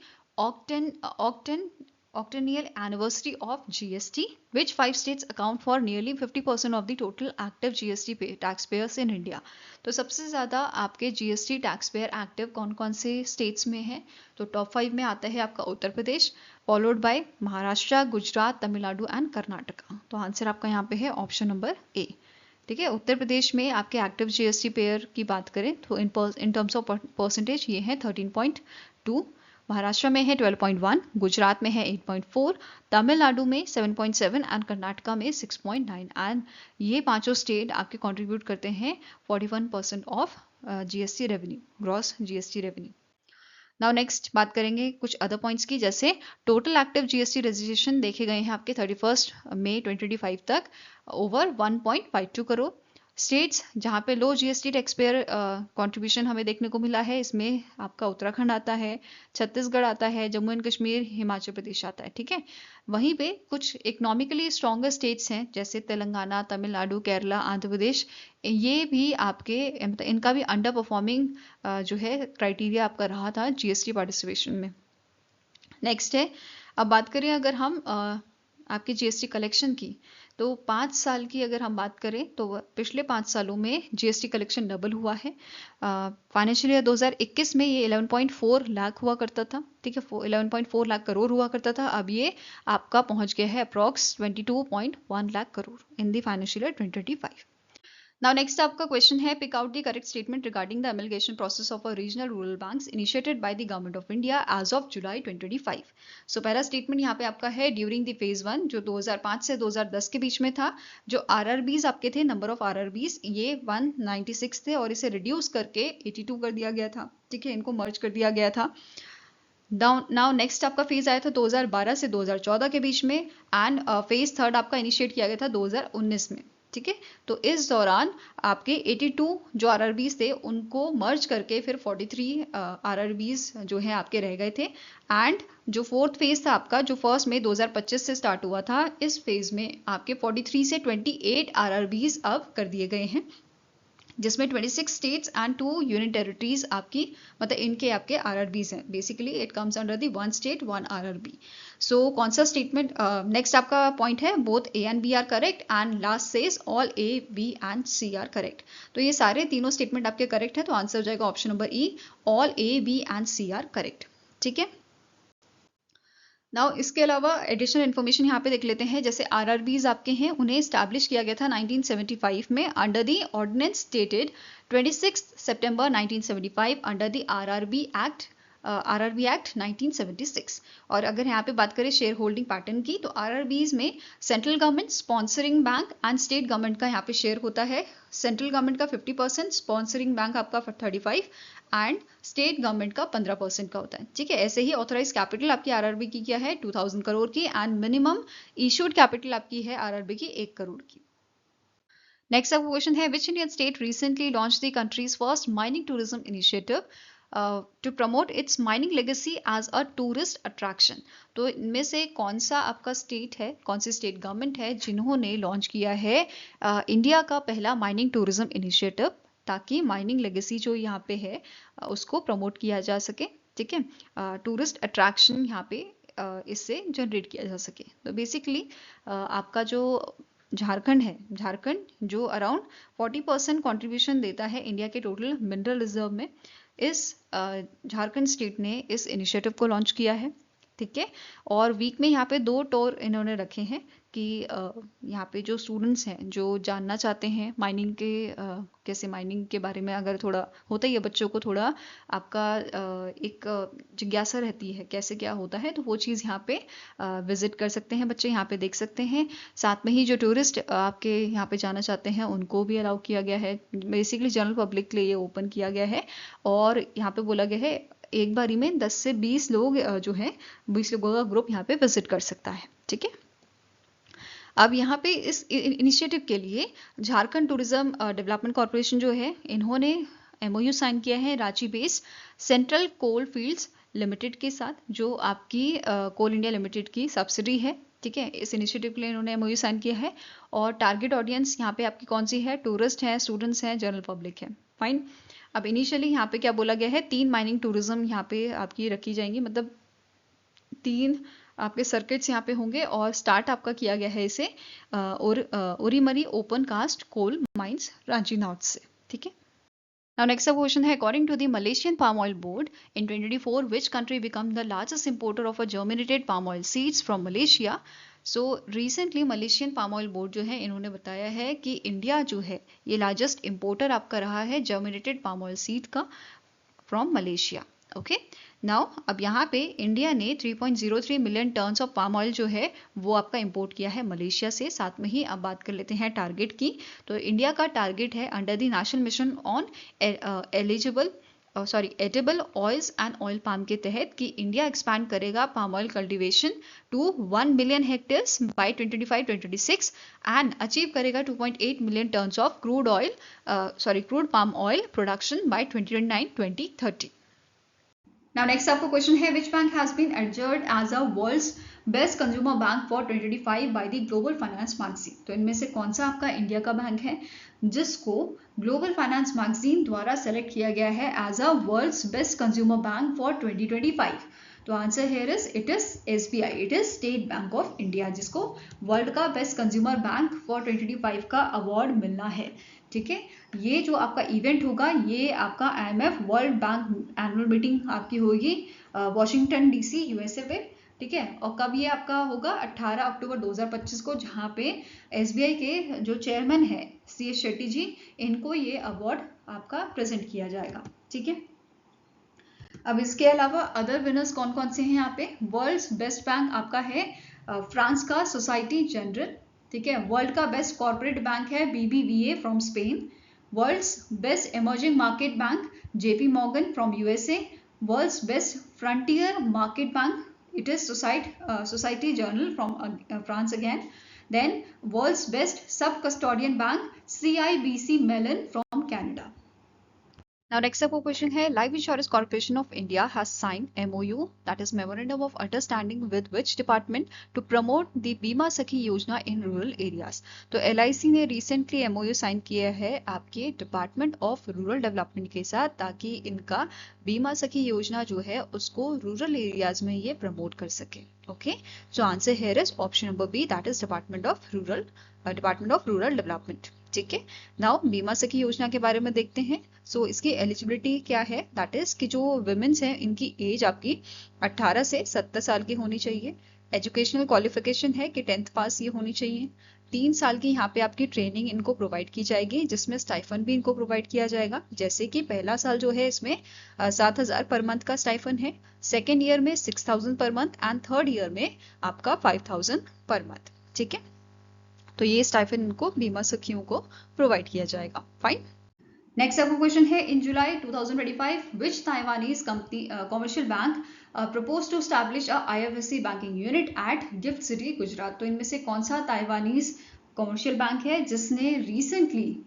octennial anniversary of GST, which 5 states account for nearly 50% of the total active GST taxpayers in India। तो सबसे ज़्यादा आपके GST taxpayer active कौन कौन से states में है? तो टॉप 5 में आता है आपका Uttar Pradesh, followed by Maharashtra, Gujarat, Tamil Nadu and Karnataka. तो आंसर आपका यहाँ पे है ऑप्शन नंबर A। ठीक है, उत्तर प्रदेश में आपके एक्टिव GST पेयर की बात करें तो इन टर्म्स ऑफ परसेंटेज ये है 13.2, महाराष्ट्र में है 12.1, गुजरात में है 8.4, तमिलनाडु में 7.7 एंड कर्नाटका में 6.9, एंड ये पांचों स्टेट आपके कंट्रीब्यूट करते हैं 41% of GST revenue, gross GST revenue. Now next बात करेंगे कुछ अदर पॉइंट्स की, जैसे टोटल एक्टिव GST रजिस्ट्रेशन देखे गए हैं आपके 31 मई 2025 तक ओवर 1.52 करोड़। स्टेट्स जहाँ पे लो GST टैक्स पेयर कॉन्ट्रीब्यूशन हमें देखने को मिला है, इसमें आपका उत्तराखंड आता है, छत्तीसगढ़ आता है, जम्मू एंड कश्मीर, हिमाचल प्रदेश आता है। ठीक है, वहीं पे कुछ इकोनॉमिकली स्ट्रॉन्गर स्टेट्स हैं जैसे तेलंगाना, तमिलनाडु, केरला, आंध्र प्रदेश, ये भी आपके इनका भी अंडर परफॉर्मिंग जो है क्राइटेरिया आपका रहा था GST पार्टिसिपेशन में। नेक्स्ट है, अब बात करें अगर हम आपकी GST कलेक्शन की, तो 5 साल की अगर हम बात करें तो पिछले 5 सालों में GST कलेक्शन डबल हुआ है। फाइनेंशियल ईयर 2021 में ये 11.4 लाख हुआ करता था। ठीक है, 11.4 लाख करोड़ हुआ करता था, अब ये आपका पहुंच गया है approx 22.1 lakh crore in the financial year 2025। Now next आपका क्वेश्चन है, pick out the correct statement regarding the amalgamation process of a regional rural banks initiated by the government of India as of July 2025। So पहला statement यहाँ पे आपका है, during the phase 1 जो 2005 से 2010 के बीच में था, जो RRBs आपके थे, नंबर ऑफ RRBs ये 196 थे और इसे रिड्यूस करके 82 कर दिया गया था। ठीक है, इनको मर्ज कर दिया गया था। नाउ नेक्स्ट आपका फेज आया था 2012 से 2014 के बीच में, एंड फेज थर्ड आपका इनिशिएट किया गया था 2019 में। ठीक है, तो इस दौरान आपके 82 जो RRBs थे उनको मर्ज करके फिर 43 RRBs जो है आपके रह गए थे, एंड जो फोर्थ फेज था आपका, जो फर्स्ट में 2025 से स्टार्ट हुआ था, इस फेज में आपके 43 से 28 RRBs अब कर दिए गए हैं, जिसमें 26 स्टेट्स एंड 2 यूनियन टेरिटरीज आपकी मतलब इनके आपके RRBs हैं। Basically it comes under the 1 state 1 RRB। So कौन सा स्टेटमेंट नेक्स्ट आपका पॉइंट है, both A and B are correct, and last says all A, B and C are correct. तो ये सारे तीनों स्टेटमेंट आपके करेक्ट है, तो आंसर हो जाएगा option number E, all A, B and C are correct. ठीक है, नाउ इसके अलावा एडिशनल इन्फॉर्मेशन यहाँ पे देख लेते हैं, जैसे RRBs आपके हैं उन्हें स्टैब्लिश किया गया था 1975 में अंडर दी ऑर्डिनेंस डेटेड 26 सितंबर 1975 अंडर दी RRB एक्ट 1976। और अगर यहाँ पे बात करें शेयर होल्डिंग पैटर्न की, तो RRBs में central government, sponsoring bank and state government का यहाँ पे शेयर होता है। सेंट्रल गवर्नमेंट का 50%, स्पॉन्सरिंग बैंक आपका 35 एंड स्टेट गवर्नमेंट का 15% का होता है। ठीक है, ऐसे ही ऑथोराइज कैपिटल आपकी आरआरबी की क्या है 2000 करोड़ की, एंड मिनिमम इशूड कैपिटल आपकी है आरआरबी की 1 करोड़ की। नेक्स्ट आपका क्वेश्चन है which Indian state recently launch the country's first mining tourism initiative to promote its mining legacy as a tourist attraction. तो इनमें से कौन सा आपका स्टेट है, कौन सी स्टेट गवर्नमेंट है जिन्होंने लॉन्च किया है इंडिया का पहला माइनिंग टूरिज्म इनिशिएटिव, ताकि माइनिंग लेगेसी जो यहाँ पे है उसको प्रमोट किया जा सके। ठीक है, टूरिस्ट अट्रैक्शन यहाँ पे इससे जनरेट किया जा सके। तो बेसिकली आपका जो झारखंड है, झारखंड जो अराउंड 40% कॉन्ट्रीब्यूशन देता है इंडिया के टोटल मिनरल रिजर्व में, इस झारखंड स्टेट ने इस इनिशिएटिव को लॉन्च किया है। ठीक है, और वीक में यहाँ पे 2 टूर इन्होंने रखे हैं कि यहाँ पे जो स्टूडेंट्स हैं जो जानना चाहते हैं माइनिंग के कैसे माइनिंग के बारे में, अगर थोड़ा होता ही है बच्चों को थोड़ा आपका एक जिज्ञासा रहती है कैसे क्या होता है, तो वो चीज़ यहाँ पे विजिट कर सकते हैं बच्चे, यहाँ पे देख सकते हैं। साथ में ही जो टूरिस्ट आपके यहाँ पे जाना चाहते हैं उनको भी अलाउ किया गया है। बेसिकली जनरल पब्लिक के लिए ये ओपन किया गया है, और यहाँ पे बोला गया है एक बारी में 10 से 20 लोग जो है 20 लोगों का ग्रुप यहाँ पे विजिट कर सकता है। ठीक है, अब यहाँ पे इस इनिशिएटिव के लिए झारखंड टूरिज्म डेवलपमेंट कॉर्पोरेशन जो है इन्होंने MOU साइन किया है Ranchi based central coal fields limited के साथ, जो आपकी कोल इंडिया लिमिटेड की सब्सिडी है। ठीक है, इस इनिशिएटिव के लिए इन्होंने MOU साइन किया है, और टारगेट ऑडियंस यहाँ पे आपकी कौन सी है, टूरिस्ट है, स्टूडेंट्स हैं, जनरल पब्लिक है। फाइन, अब इनिशियली यहाँ पे क्या बोला गया है, 3 माइनिंग टूरिज्म यहाँ पे आपकी रखी जाएंगी, मतलब 3 आपके सर्किट्स यहाँ पे होंगे, और स्टार्ट आपका किया गया है इसे और Urimari open cast coal mines Ranchi north से। ठीक है, now next question है according to the Malaysian Palm Oil Board in 2024 which country became the largest importer of a germinated palm oil seeds from Malaysia। So recently Malaysian palm oil board जो है इन्होंने बताया है कि India जो है ये लार्जेस्ट इंपोर्टर आपका रहा है जर्मिनेटेड पाम ऑयल सीड का फ्रॉम मलेशिया। ओके, नाउ अब यहाँ पे इंडिया ने 3.03 million tons of palm oil जो है वो आपका इंपोर्ट किया है मलेशिया से। साथ में ही अब बात कर लेते हैं टारगेट की, तो इंडिया का टारगेट है under the national mission on edible oils and oil palm के तहत कि इंडिया एक्सपैंड करेगा palm oil cultivation to 1 million hectares by 2025-2026 and achieve करेगा 2.8 million tons of crude palm oil production by 2029-2030। Now next आपको question है which bank has been adjudged as a world's best consumer bank for 2025 by the Global Finance Magazine। तो इनमें से कौन सा आपका India का बैंक है जिसको ग्लोबल फाइनेंस मैगजीन द्वारा सेलेक्ट किया गया है as a world's best consumer bank for 2025? तो answer here is it is SBI, it is State Bank of India, जिसको वर्ल्ड का बेस्ट कंज्यूमर बैंक फॉर 2025 का अवार्ड मिलना है। ठीक है, ये जो आपका इवेंट होगा ये आपका IMF world bank annual meeting आपकी होगी वॉशिंगटन DC USA पे। ठीक है, और कब ये आपका होगा 18 अक्टूबर 2025 को, जहाँ पे SBI के जो चेयरमैन है CS शेट्टी जी, इनको ये अवार्ड आपका प्रेजेंट किया जाएगा। ठीक है, अब इसके अलावा अदर विनर्स कौन कौन से हैं यहाँ पे, वर्ल्ड्स बेस्ट बैंक आपका है फ्रांस का सोसाइटी जनरल। ठीक है, वर्ल्ड का बेस्ट कॉर्पोरेट बैंक है BBVA from Spain, world's best emerging market bank JP Morgan from USA, world's best frontier market bank it is society journal from France again, then world's best sub custodian bank CIBC Mellon from Canada। Now next up question है Life Insurance Corporation of India has signed MOU, that is memorandum of understanding with which department to promote the बीमा सखी योजना in rural areas। तो LIC ने recently MOU sign किया है आपके department of rural development के साथ, ताकि इनका बीमा सखी योजना जो है उसको रूरल एरियाज में ये प्रमोट कर सके। Okay, so answer here is option number B, that is department of rural development. ठीक है, नाउ बीमा सखी योजना के बारे में देखते हैं। सो इसकी एलिजिबिलिटी क्या है, दैट इज कि जो वुमेन्स हैं इनकी एज आपकी 18 से 70 साल की होनी चाहिए। एजुकेशनल क्वालिफिकेशन है कि 10th पास ये होनी चाहिए। 3 साल की यहाँ पे आपकी ट्रेनिंग इनको प्रोवाइड की जाएगी, जिसमें स्टाइफन भी इनको प्रोवाइड किया जाएगा। जैसे कि पहला साल जो है इसमें 7,000 पर मंथ का स्टाइफन है, सेकेंड ईयर में 6,000 per month and third year में आपका 5,000 पर मंथ। ठीक है, तो ये स्टाइफन इनको बीमा सखियों को प्रोवाइड किया जाएगा। फाइन, नेक्स्ट आपका क्वेश्चन है, in July 2025 which Taiwanese company commercial bank propose to establish a IFSC banking unit at gift city Gujarat. तो इनमें से कौन सा ताइवानीज कॉमर्शियल बैंक है जिसने रिसेंटली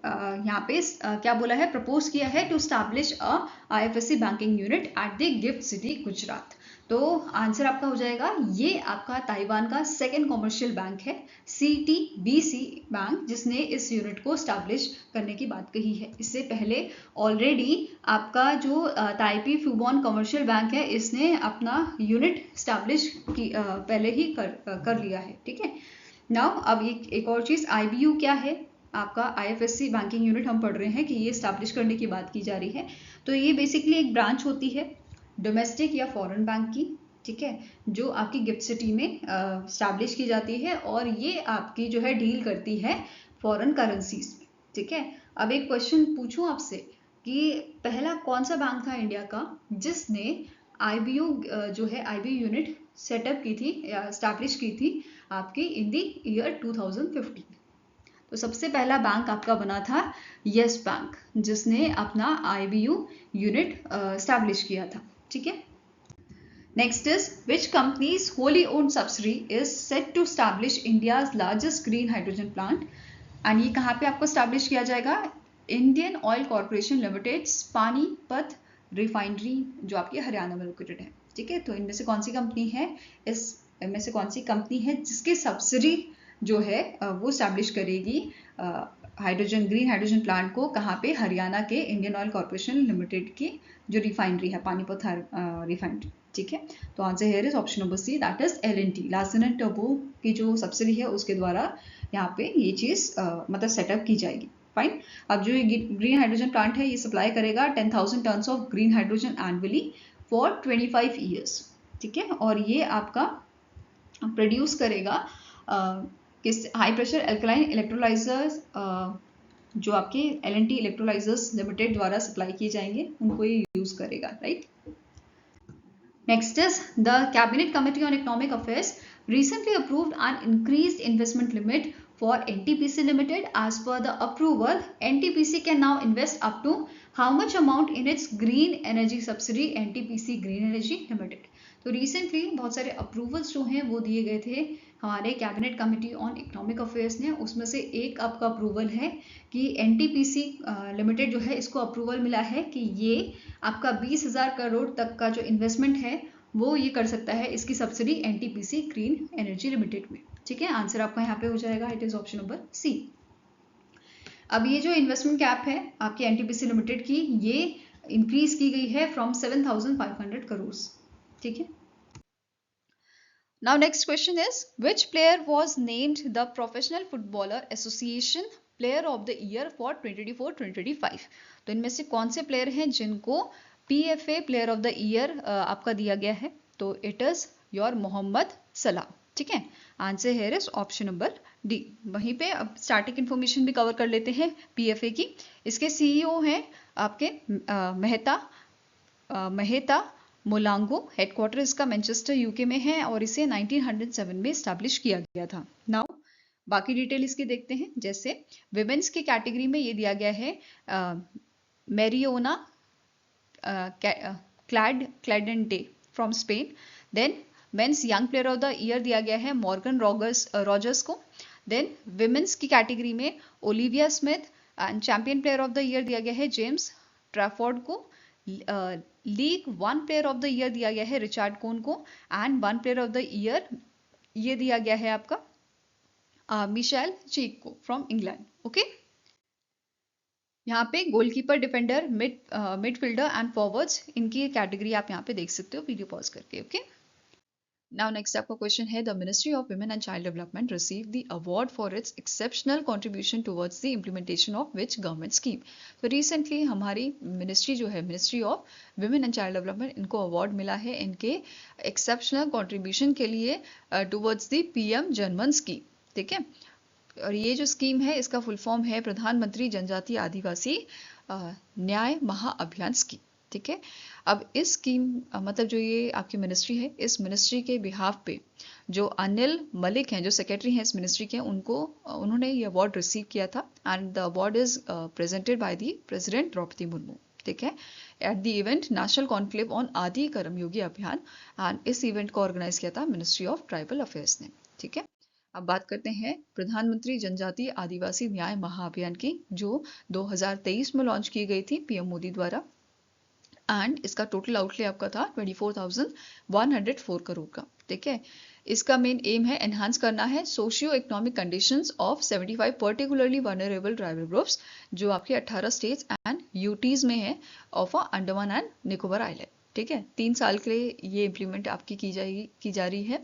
यहाँ पे क्या बोला है, प्रपोज किया है to establish a IFSC banking unit at the gift city Gujarat. तो आंसर आपका हो जाएगा, ये आपका ताइवान का सेकेंड कॉमर्शियल बैंक है, CTBC बैंक, जिसने इस यूनिट को स्टैब्लिश करने की बात कही है। इससे पहले ऑलरेडी आपका जो ताइपी फ्यूबॉन कॉमर्शियल बैंक है, इसने अपना यूनिट स्टैब्लिश की पहले ही कर लिया है। ठीक है, नाउ अब एक और चीज, IBU क्या है, आपका IFSC बैंकिंग यूनिट हम पढ़ रहे हैं कि ये स्टैब्लिश करने की बात की जा रही है। तो ये बेसिकली एक ब्रांच होती है डोमेस्टिक या फॉरेन बैंक की, ठीक है, जो आपकी गिफ्ट सिटी में स्टैब्लिश की जाती है और ये आपकी जो है डील करती है फॉरेन करेंसीज में। ठीक है, अब एक क्वेश्चन पूछूं आपसे कि पहला कौन सा बैंक था इंडिया का जिसने IBU जो है IBU यूनिट सेटअप की थी या स्टैब्लिश की थी आपकी इन द ईयर 2015। तो सबसे पहला बैंक आपका बना था यस बैंक, जिसने अपना IBU यूनिट स्टैब्लिश किया था। ठीक है, next is which companies wholly owned subsidiary is set to establish India's largest green hydrogen plant, and ये कहाँ पे आपको स्टैब्लिश किया जाएगा, Indian oil corporation limited Panipat refinery, जो आपकी हरियाणा में लोकेटेड है। ठीक है, तो इनमें से कौन सी कंपनी है, इनमें से कौन सी कंपनी है जिसकी सब्सिडी जो है वो स्टैब्लिश करेगी ग्रीन हाइड्रोजन प्लांट को, कहाँ पे, हरियाणा के इंडियन ऑयल कॉर्पोरेशन लिमिटेड की जो रिफाइनरी है पानीपत रिफाइनरी। ठीक है, तो answer here is option number C, that is LNT, Larsen and टर्बो की जो सब्सिडी है उसके द्वारा यहाँ पे ये चीज मतलब सेटअप की जाएगी। फाइन, अब जो ग्रीन हाइड्रोजन प्लांट है ये सप्लाई करेगा 10,000 tons of green hydrogen annually for 25 years. ठीक है, और ये आपका प्रोड्यूस करेगा किस हाई प्रेशर एल्कलाइन इलेक्ट्रोलाइजर्स, जो आपके LNT इलेक्ट्रोलाइजर्स लिमिटेड द्वारा सप्लाई किए जाएंगे, उनको ये यूज करेगा। Right, next is the cabinet committee on economic affairs recently approved an increased investment limit for NTPC Limited. As per the approval, NTPC can now invest up to how much amount in its green energy subsidiary NTPC Green Energy Limited. तो recently बहुत सारे approvals जो हैं वो दिए गए थे हमारे cabinet committee on economic affairs ने, उसमें से एक आपका अप्रूवल है कि NTPC लिमिटेड जो है इसको अप्रूवल मिला है कि ये आपका 20,000 करोड़ तक का जो इन्वेस्टमेंट है वो ये कर सकता है इसकी subsidy NTPC green energy limited में। ठीक है, आंसर आपका यहाँ पे हो जाएगा, it is option number C. अब ये जो इन्वेस्टमेंट कैप है आपकी NTPC लिमिटेड की, ये इंक्रीज की गई है फ्रॉम 7,500 करोड़। ठीक है, now next question is which player was named the professional footballer association player of the year for 2024-2025। तो इनमें से कौन से प्लेयर हैं जिनको PFA player of the year आपका दिया गया है, तो इट इज योर मोहम्मद सलाह। ठीक है, answer here is option number D. वहीं पे अब स्टार्टिंग इन्फॉर्मेशन भी कवर कर लेते हैं PFA की। इसके CEO हैं आपके मेहता मोलांगो, हेडक्वार्टर इसका मैनचेस्टर UK में है और इसे 1907 में स्टैब्लिश किया गया था। नाउ बाकी डिटेल इसकी देखते हैं, जैसे विमेंस की कैटेगरी में ये दिया गया है Mariona Caldentey from Spain. Then men's young player of the year दिया गया है मॉर्गन रॉजर्स को। देन विमेंस की कैटेगरी में Olivia Smith, and champion player of the year दिया गया है जेम्स ट्रैफोर्ड को। League 1 player of the year दिया गया है रिचार्ड कोन को, and 1 player of the year ये दिया गया है आपका मिशेल चीक को फ्रॉम इंग्लैंड। ओके, यहाँ पे goalkeeper, defender, midfielder and forwards, इनकी कैटेगरी आप यहाँ पे देख सकते हो वीडियो पॉज करके। ओके, नाउ नेक्स्ट आपका क्वेश्चन है, the ministry of women and child development receive the award for its exceptional contribution towards the implementation of which government scheme. तो रिसेंटली हमारी मिनिस्ट्री जो है, Ministry of women and child development, इनको award मिला है इनके exceptional contribution के लिए towards the PM Janman scheme. ठीक है, और ये जो स्कीम है इसका फुल फॉर्म है प्रधानमंत्री जनजातीय आदिवासी न्याय महाअभियान स्कीम। ठीक है, अब इस स्कीम मतलब जो ये आपकी मिनिस्ट्री है, इस मिनिस्ट्री के बिहाफ पे जो अनिल मलिक हैं, जो सेक्रेटरी हैं इस मिनिस्ट्री के, उन्होंने ये अवार्ड रिसीव किया था and the award is presented by the President Draupadi Murmu. ठीक है, at the event national conclave on आदि कर्मयोगी अभियान, एंड इस इवेंट को ऑर्गेनाइज किया था मिनिस्ट्री ऑफ ट्राइबल अफेयर्स ने. ठीक है, अब बात करते हैं प्रधानमंत्री जनजातीय आदिवासी न्याय महाअभियान की, जो 2023 में लॉन्च की गई थी पीएम मोदी द्वारा, एंड इसका टोटल आउटले आपका था 24,104 करोड़ का. ठीक है, इसका मेन एम है एनहांस करना है socio economic conditions of 75 particularly vulnerable tribal groups, जो आपके 18 स्टेट्स एंड यूटीज में है of Andaman and Nicobar island. ठीक है, 3 साल के लिए ये इम्प्लीमेंट आपकी की जा रही है.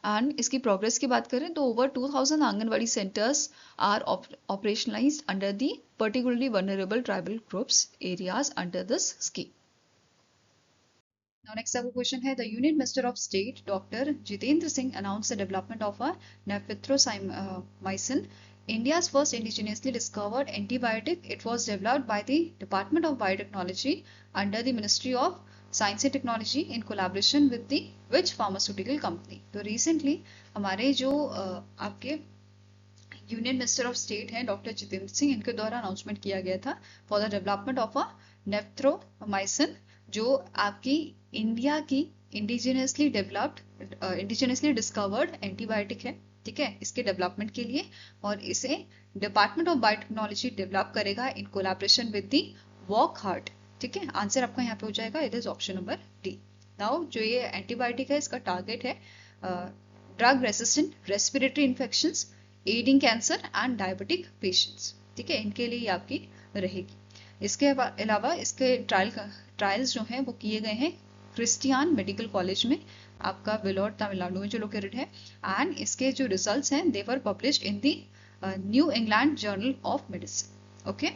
एंड इसकी प्रोग्रेस की बात करें तो over 2000 anganwadi centres are operationalised under the particularly vulnerable tribal groups areas under this scheme. Now next up question है, the Union Minister of State Dr. Jitendra Singh announced the development of a nephrozyme, India's first indigenously discovered antibiotic. It was developed by the Department of Biotechnology under the Ministry of Science and Technology in collaboration with the which pharmaceutical company. तो recently हमारे जो आपके union minister of state हैं doctor Jitendra Singh, इनके द्वारा announcement किया गया था for the development of a nafithromycin, जो आपकी इंडिया की इंडिजिनियसली डिस्कवर्ड एंटीबायोटिक है. ठीक है, इसके डेवलपमेंट के लिए, और इसे डिपार्टमेंट ऑफ बायोटेक्नोलॉजी डेवलप करेगा इन कोलैबोरेशन विद दी वॉकहार्ट. ठीक है, आंसर आपका यहाँ पे हो जाएगा, it is option number D. Now जो ये एंटीबायोटिक है, इसका टारगेट है drug resistant respiratory infections, adding cancer and diabetic patients. ठीक है, इनके लिए आपकी रहेगी. इसके अलावा इसके ट्रायल्स जो हैं वो किए गए हैं क्रिस्टियन मेडिकल कॉलेज में, आपका वेलोर तमिलनाडु में जो लोकेटेड है, एंड इसके जो रिजल्ट्स हैं they were published in the new England journal of medicine. Okay,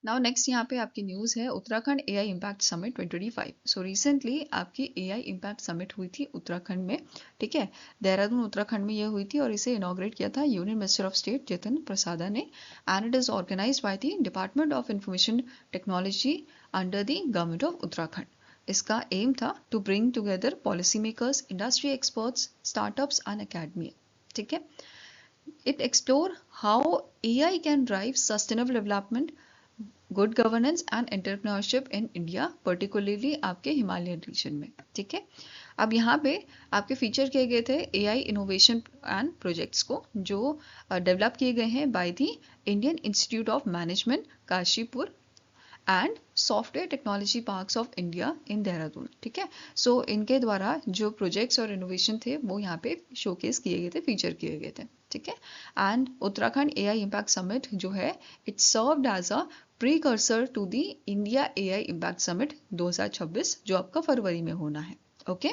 now next यहाँ पे आपकी न्यूज़ है Uttarakhand AI impact summit 2025. So recently आपकी एआई इम्पैक्ट समिट हुई थी उत्तराखंड में. ठीक है, देहरादून उत्तराखंड में ये हुई थी, और इसे इनॉग्रेट किया था union minister of state Jitendra Prasad ने, and it is organised by the department of information technology under the government of Uttarakhand. इसका एम था to bring together policy makers, industry experts, startups and academy. ठीक है, it explore how AI can drive sustainable development, good governance and entrepreneurship in India, particularly आपके Himalayan region में. ठीक है, अब यहाँ पे आपके फीचर किए गए थे एआई इनोवेशन एंड प्रोजेक्ट्स को, जो डेवलप किए गए हैं by the Indian institute of management Kashipur and software technology parks of India in Dehradun. ठीक है, सो इनके द्वारा जो प्रोजेक्ट्स और इनोवेशन थे वो यहाँ पे शोकेस किए गए थे, फीचर किए गए थे. ठीक है, and Uttarakhand AI impact summit जो है it served as a precursor to the India AI impact summit 2026, जो आपका फरवरी में होना है. ओके,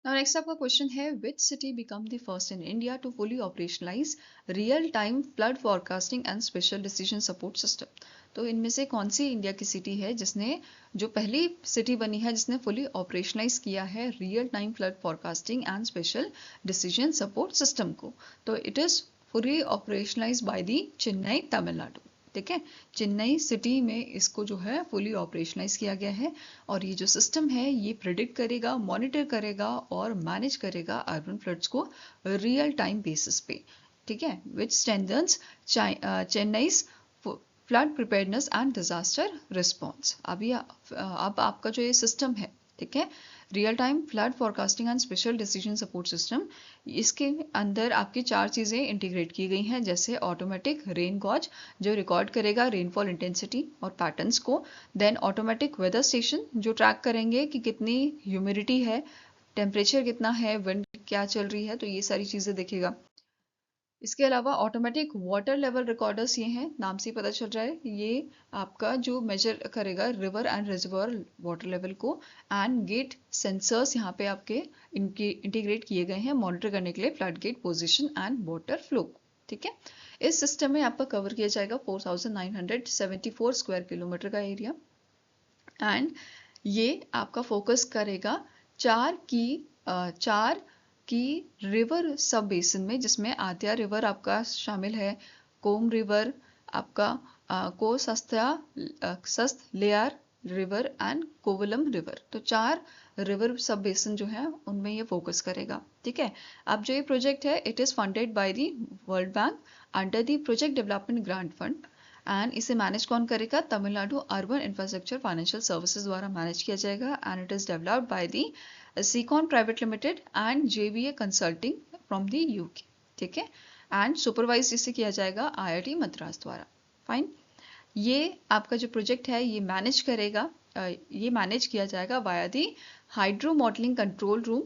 Now next आपका क्वेश्चन है, which city become the first in India to fully operationalize real-time flood forecasting and special decision support system. तो इनमें से कौन सी इंडिया की सिटी है जिसने, जो पहली सिटी बनी है जिसने फुली ऑपरेशनलाइज किया है real time flood forecasting and special decision support system को. तो it is fully operationalise by the Chennai Tamil Nadu. ठीक है, चेन्नई सिटी में इसको जो है फुली ऑपरेशनलाइज किया गया है, और ये जो सिस्टम है ये प्रिडिक्ट करेगा, मॉनिटर करेगा और मैनेज करेगा अर्बन फ्लड्स को रियल टाइम बेसिस पे. ठीक है, which strengthens Chennai's flood preparedness and disaster response. अब आपका जो ये सिस्टम है, ठीक है, real time flood forecasting and special decision support system, इसके अंदर आपकी 4 चीज़ें इंटीग्रेट की गई हैं, जैसे ऑटोमेटिक रेन गॉज जो रिकॉर्ड करेगा रेनफॉल इंटेंसिटी और पैटर्न्स को, देन ऑटोमेटिक वेदर स्टेशन जो ट्रैक करेंगे कि कितनी ह्यूमिडिटी है, टेम्परेचर कितना है, विंड क्या चल रही है, तो ये सारी चीज़ें देखेगा. इसके अलावा ऑटोमेटिक वाटर लेवल रिकॉर्डर्स ये हैं, नाम से ही पता चल रहा है, ये आपका जो मेजर करेगा river and reservoir water level को, एंड गेट सेंसर्स यहाँ पे आपके इनके इंटीग्रेट किए गए हैं मॉनिटर करने के लिए flood gate position and water flow. ठीक है, इस सिस्टम में आपका कवर किया जाएगा 4974 स्क्वायर किलोमीटर का एरिया, एंड ये आपका फोकस करेगा 4 की रिवर सब बेसिन में, जिसमें आद्या रिवर आपका शामिल है, कोम रिवर आपका, सस्त layer river and Kovalam river. तो 4 रिवर सब बेसिन जो है उनमें ये फोकस करेगा। ठीक है, अब जो ये प्रोजेक्ट है it is funded by the world bank under the project development grant fund and इसे मैनेज कौन करेगा? Tamil Nadu urban infrastructure financial services द्वारा मैनेज किया जाएगा and it is developed by the Seecon private limited and JVA consulting from the UK। ठीक है, and supervise इसे किया जाएगा IIT मद्रास द्वारा। फाइन, ये आपका जो प्रोजेक्ट है ये मैनेज करेगा, ये मैनेज किया जाएगा via the hydro modelling control room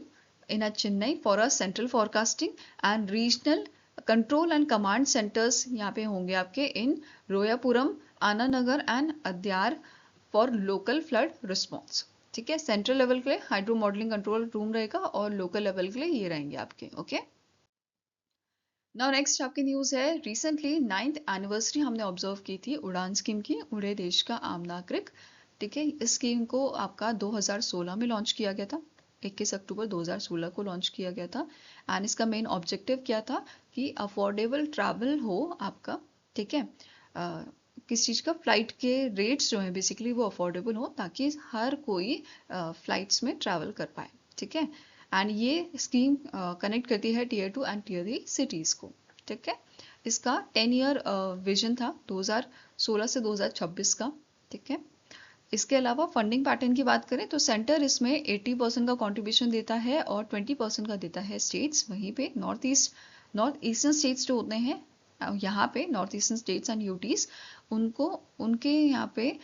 in a Chennai for a central forecasting and regional control and command centres यहाँ पे होंगे आपके in Royapuram, Anna Nagar and Adyar for local flood response. ठीक है, सेंट्रल लेवल के लिए हाइड्रो मॉडलिंग कंट्रोल रूम रहेगा और लोकल लेवल के लिए ये रहेंगे आपके। ओके, नाउ नेक्स्ट आपकी न्यूज़ है, रिसेंटली 9th एनिवर्सरी हमने ऑब्जर्व की थी उड़ान स्कीम की, उड़े देश का आम नागरिक। ठीक है, इस स्कीम को आपका 2016 में लॉन्च किया गया था, 21 अक्टूबर 2016 को लॉन्च किया गया था एंड इसका मेन ऑब्जेक्टिव क्या था कि अफोर्डेबल ट्रैवल हो आपका। ठीक है, किस चीज़ का? फ्लाइट के रेट्स जो हैं बेसिकली वो अफोर्डेबल हो ताकि हर कोई फ्लाइट्स में ट्रैवल कर पाए। ठीक है, एंड ये स्कीम कनेक्ट करती है Tier 2 एंड Tier 3 सिटीज़ को। ठीक है, इसका 10 ईयर विजन था 2016 से 2026 का। ठीक है, इसके अलावा फंडिंग पैटर्न की बात करें तो सेंटर इसमें 80% का कंट्रीब्यूशन देता है और 20% का देता है स्टेट्स। वहीं पे नॉर्थ ईस्टर्न स्टेट्स जो होते हैं यहाँ पे north eastern states and UTs उनको उनके यहाँ पे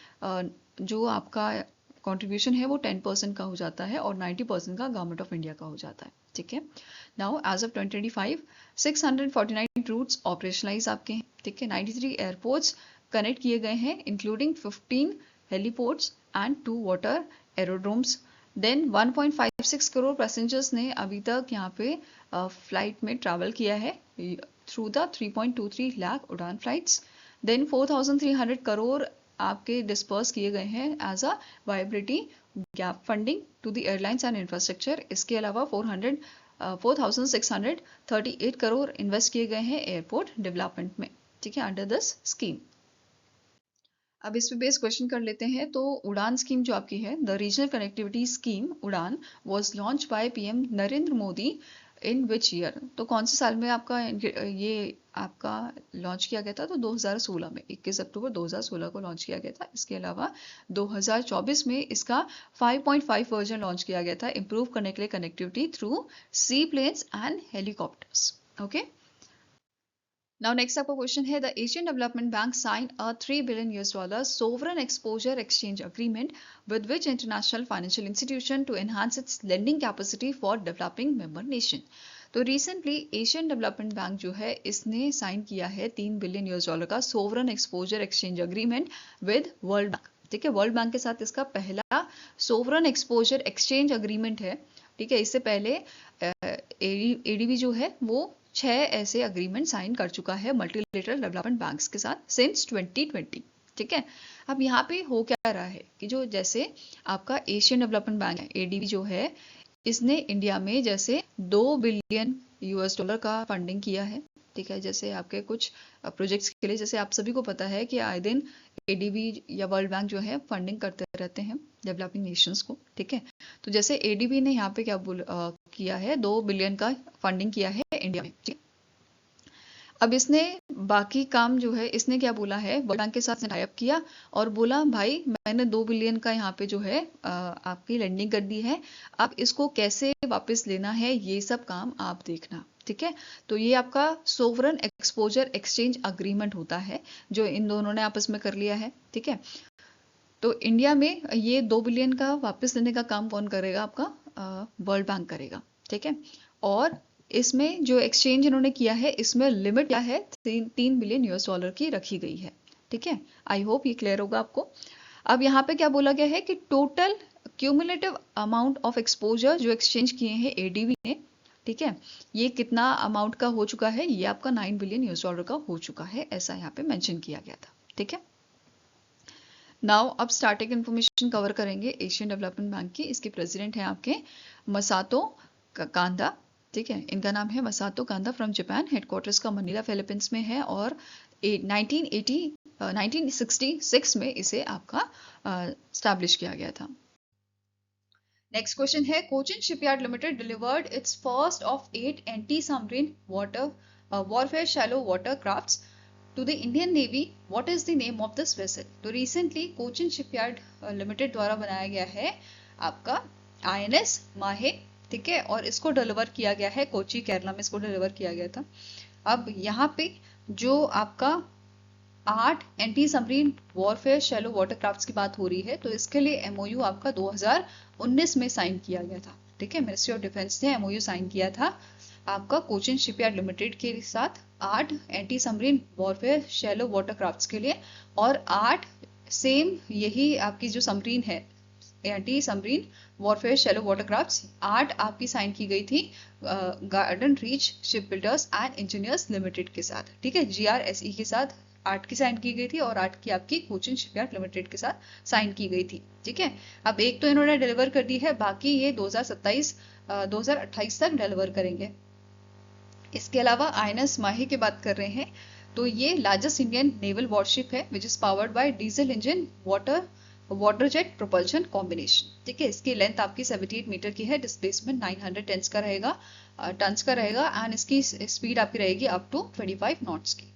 जो आपका कंट्रीब्यूशन है वो 10% का हो जाता है और 90% का गवर्नमेंट ऑफ इंडिया का हो जाता है। ठीक है, now as of 2025 649 routes operationalise आपके हैं। ठीक है, 93 एयरपोर्ट्स कनेक्ट किए गए हैं including 15 heliports and 2 water aerodromes. Then 1.56 crore passengers ने अभी तक यहाँ पे फ्लाइट में ट्रैवल किया है थ्रू द 3.23 लाख उड़ान फ्लाइट्स। देन 4,300 करोड़ आपके डिस्पर्स किए गए हैं as a viability gap funding to the airlines and infrastructure. इसके अलावा 4,638 करोड़ इन्वेस्ट किए गए हैं एयरपोर्ट डेवलपमेंट में। ठीक है, अंडर दिस स्कीम। अब इस पे बेस क्वेश्चन कर लेते हैं। तो उड़ान स्कीम जो आपकी है, द रीजनल कनेक्टिविटी स्कीम उड़ान was launch by PM Narendra Modi in which year? तो कौन से साल में आपका ये आपका लॉन्च किया गया था? तो 2016 में, 21 अक्टूबर 2016 को लॉन्च किया गया था। इसके अलावा 2024 में इसका 5.5 वर्जन लॉन्च किया गया था इम्प्रूव करने के लिए connectivity through sea planes and helicopters. Okay, now next आपका क्वेश्चन है, the Asian Development Bank sign a $3 billion sovereign exposure exchange agreement with which international financial institution to enhance its lending capacity for developing member nation. तो recently Asian Development Bank जो है इसने sign किया है $3 billion का sovereign exposure exchange agreement with World Bank. ठीक है, world bank के साथ इसका पहला सोवरन एक्सपोजर एक्सचेंज अग्रीमेंट है। ठीक है, इससे पहले ADB जो है वो 6 ऐसे अग्रीमेंट साइन कर चुका है मल्टीलेटरल डेवलपमेंट बैंक्स के साथ सिंस 2020। ठीक है, अब यहाँ पे हो क्या रहा है कि जो जैसे आपका एशियन डेवलपमेंट बैंक है ADB जो है इसने इंडिया में जैसे $2 बिलियन का फंडिंग किया है। ठीक है, जैसे आपके कुछ प्रोजेक्ट्स के लिए, जैसे आप सभी को पता है कि आए दिन ADB या वर्ल्ड बैंक जो है फंडिंग करते रहते हैं डेवलपिंग नेशंस को। ठीक है, तो जैसे ADB ने यहाँ पे क्या किया है, 2 बिलियन का फंडिंग किया है इंडिया में। ठीक, अब इसने बाकी काम जो है इसने क्या बोला है, वर्ल्ड बैंक के साथ टाई अप किया और बोला भाई मैंने 2 बिलियन का यहाँ पे जो है आपकी लेंडिंग कर दी है, अब इसको कैसे वापस लेना है ये सब काम आप देखना। ठीक है, तो ये आपका सोवरन एक्सपोजर एक्सचेंज अग्रीमेंट होता है जो इन दोनों ने आपस में कर लिया है। ठीक है, तो इंडिया में ये 2 बिलियन का वापस लेने का काम कौन करेगा? आपका वर्ल्ड बैंक करेगा। ठीक है, और इसमें जो एक्सचेंज इन्होंने किया है इसमें लिमिट क्या है, $3 बिलियन की रखी गई है। ठीक है, आई होप ये क्लियर होगा आपको। अब यहाँ पे क्या बोला गया है कि total cumulative amount of exposure जो एक्सचेंज किए हैं ADB ने, ठीक है, ये कितना अमाउंट का हो चुका है, ये आपका $9 बिलियन का हो चुका है, ऐसा यहाँ पे मेंशन किया गया था। ठीक है, नाउ अब स्टार्टिंग इन्फॉर्मेशन कवर करेंगे एशियन डेवलपमेंट बैंक की। इसके प्रेसिडेंट हैं आपके मसातो कांदा। ठीक है, इनका नाम है मसातो कांदा फ्रॉम जापान। हेडक्वार्टर्स का मनीला फिलीपींस में है और 1966 में इसे आपका स्टैब्लिश किया गया था। नेक्स्ट क्वेश्चन है Cochin Shipyard Limited delivered its first of 8 anti submarine warfare shallow water crafts to the Indian Navy. What is the name of this vessel? तो रिसेंटली कोचिन शिपयार्ड लिमिटेड द्वारा बनाया गया है आपका INS माहे, ठीक है, और इसको डिलीवर किया गया है कोची केरला में, इसको डिलीवर किया गया था. अब यहाँ पे जो आपका 8 एंटी सबमरीन वॉरफेयर शैलो वाटरक्राफ्ट्स की बात हो रही है, तो इसके लिए MOU आपका 2019 में साइन किया गया था, ठीक है. मिनिस्ट्री ऑफ डिफेंस ने MOU साइन किया था आपका कोचिन शिपयार्ड लिमिटेड के साथ 8 एंटी सबमरीन वॉरफेयर शैलो वाटरक्राफ्ट्स के लिए, और 8 सेम यही आपकी जो सबमरीन है एंटी सबमरीन वॉरफेयर शैलो वाटरक्राफ्ट्स 8 आपकी साइन की गई थी garden reach ship builders and engineers limited के साथ, ठीक है. GRSE के साथ 8 की साइन की गई थी और 8 की आपकी कोचिन शिपयार्ड लिमिटेड के साथ साइन की गई थी, ठीक है. अब एक तो इन्होंने डिलीवर कर दी है, बाकी ये 2028 तक डिलीवर करेंगे. इसके अलावा INS माहे की बात कर रहे हैं, तो ये लार्जेस्ट इंडियन नेवल वॉरशिप है which is powered bye diesel engine water jet propulsion combination, ठीक है. इसकी लेंथ आपकी 78 मीटर की है, डिस्प्लेसमेंट 900 टन्स का रहेगा एंड इसकी स्पीड आपकी रहेगी अप टू 25 नॉट्स की.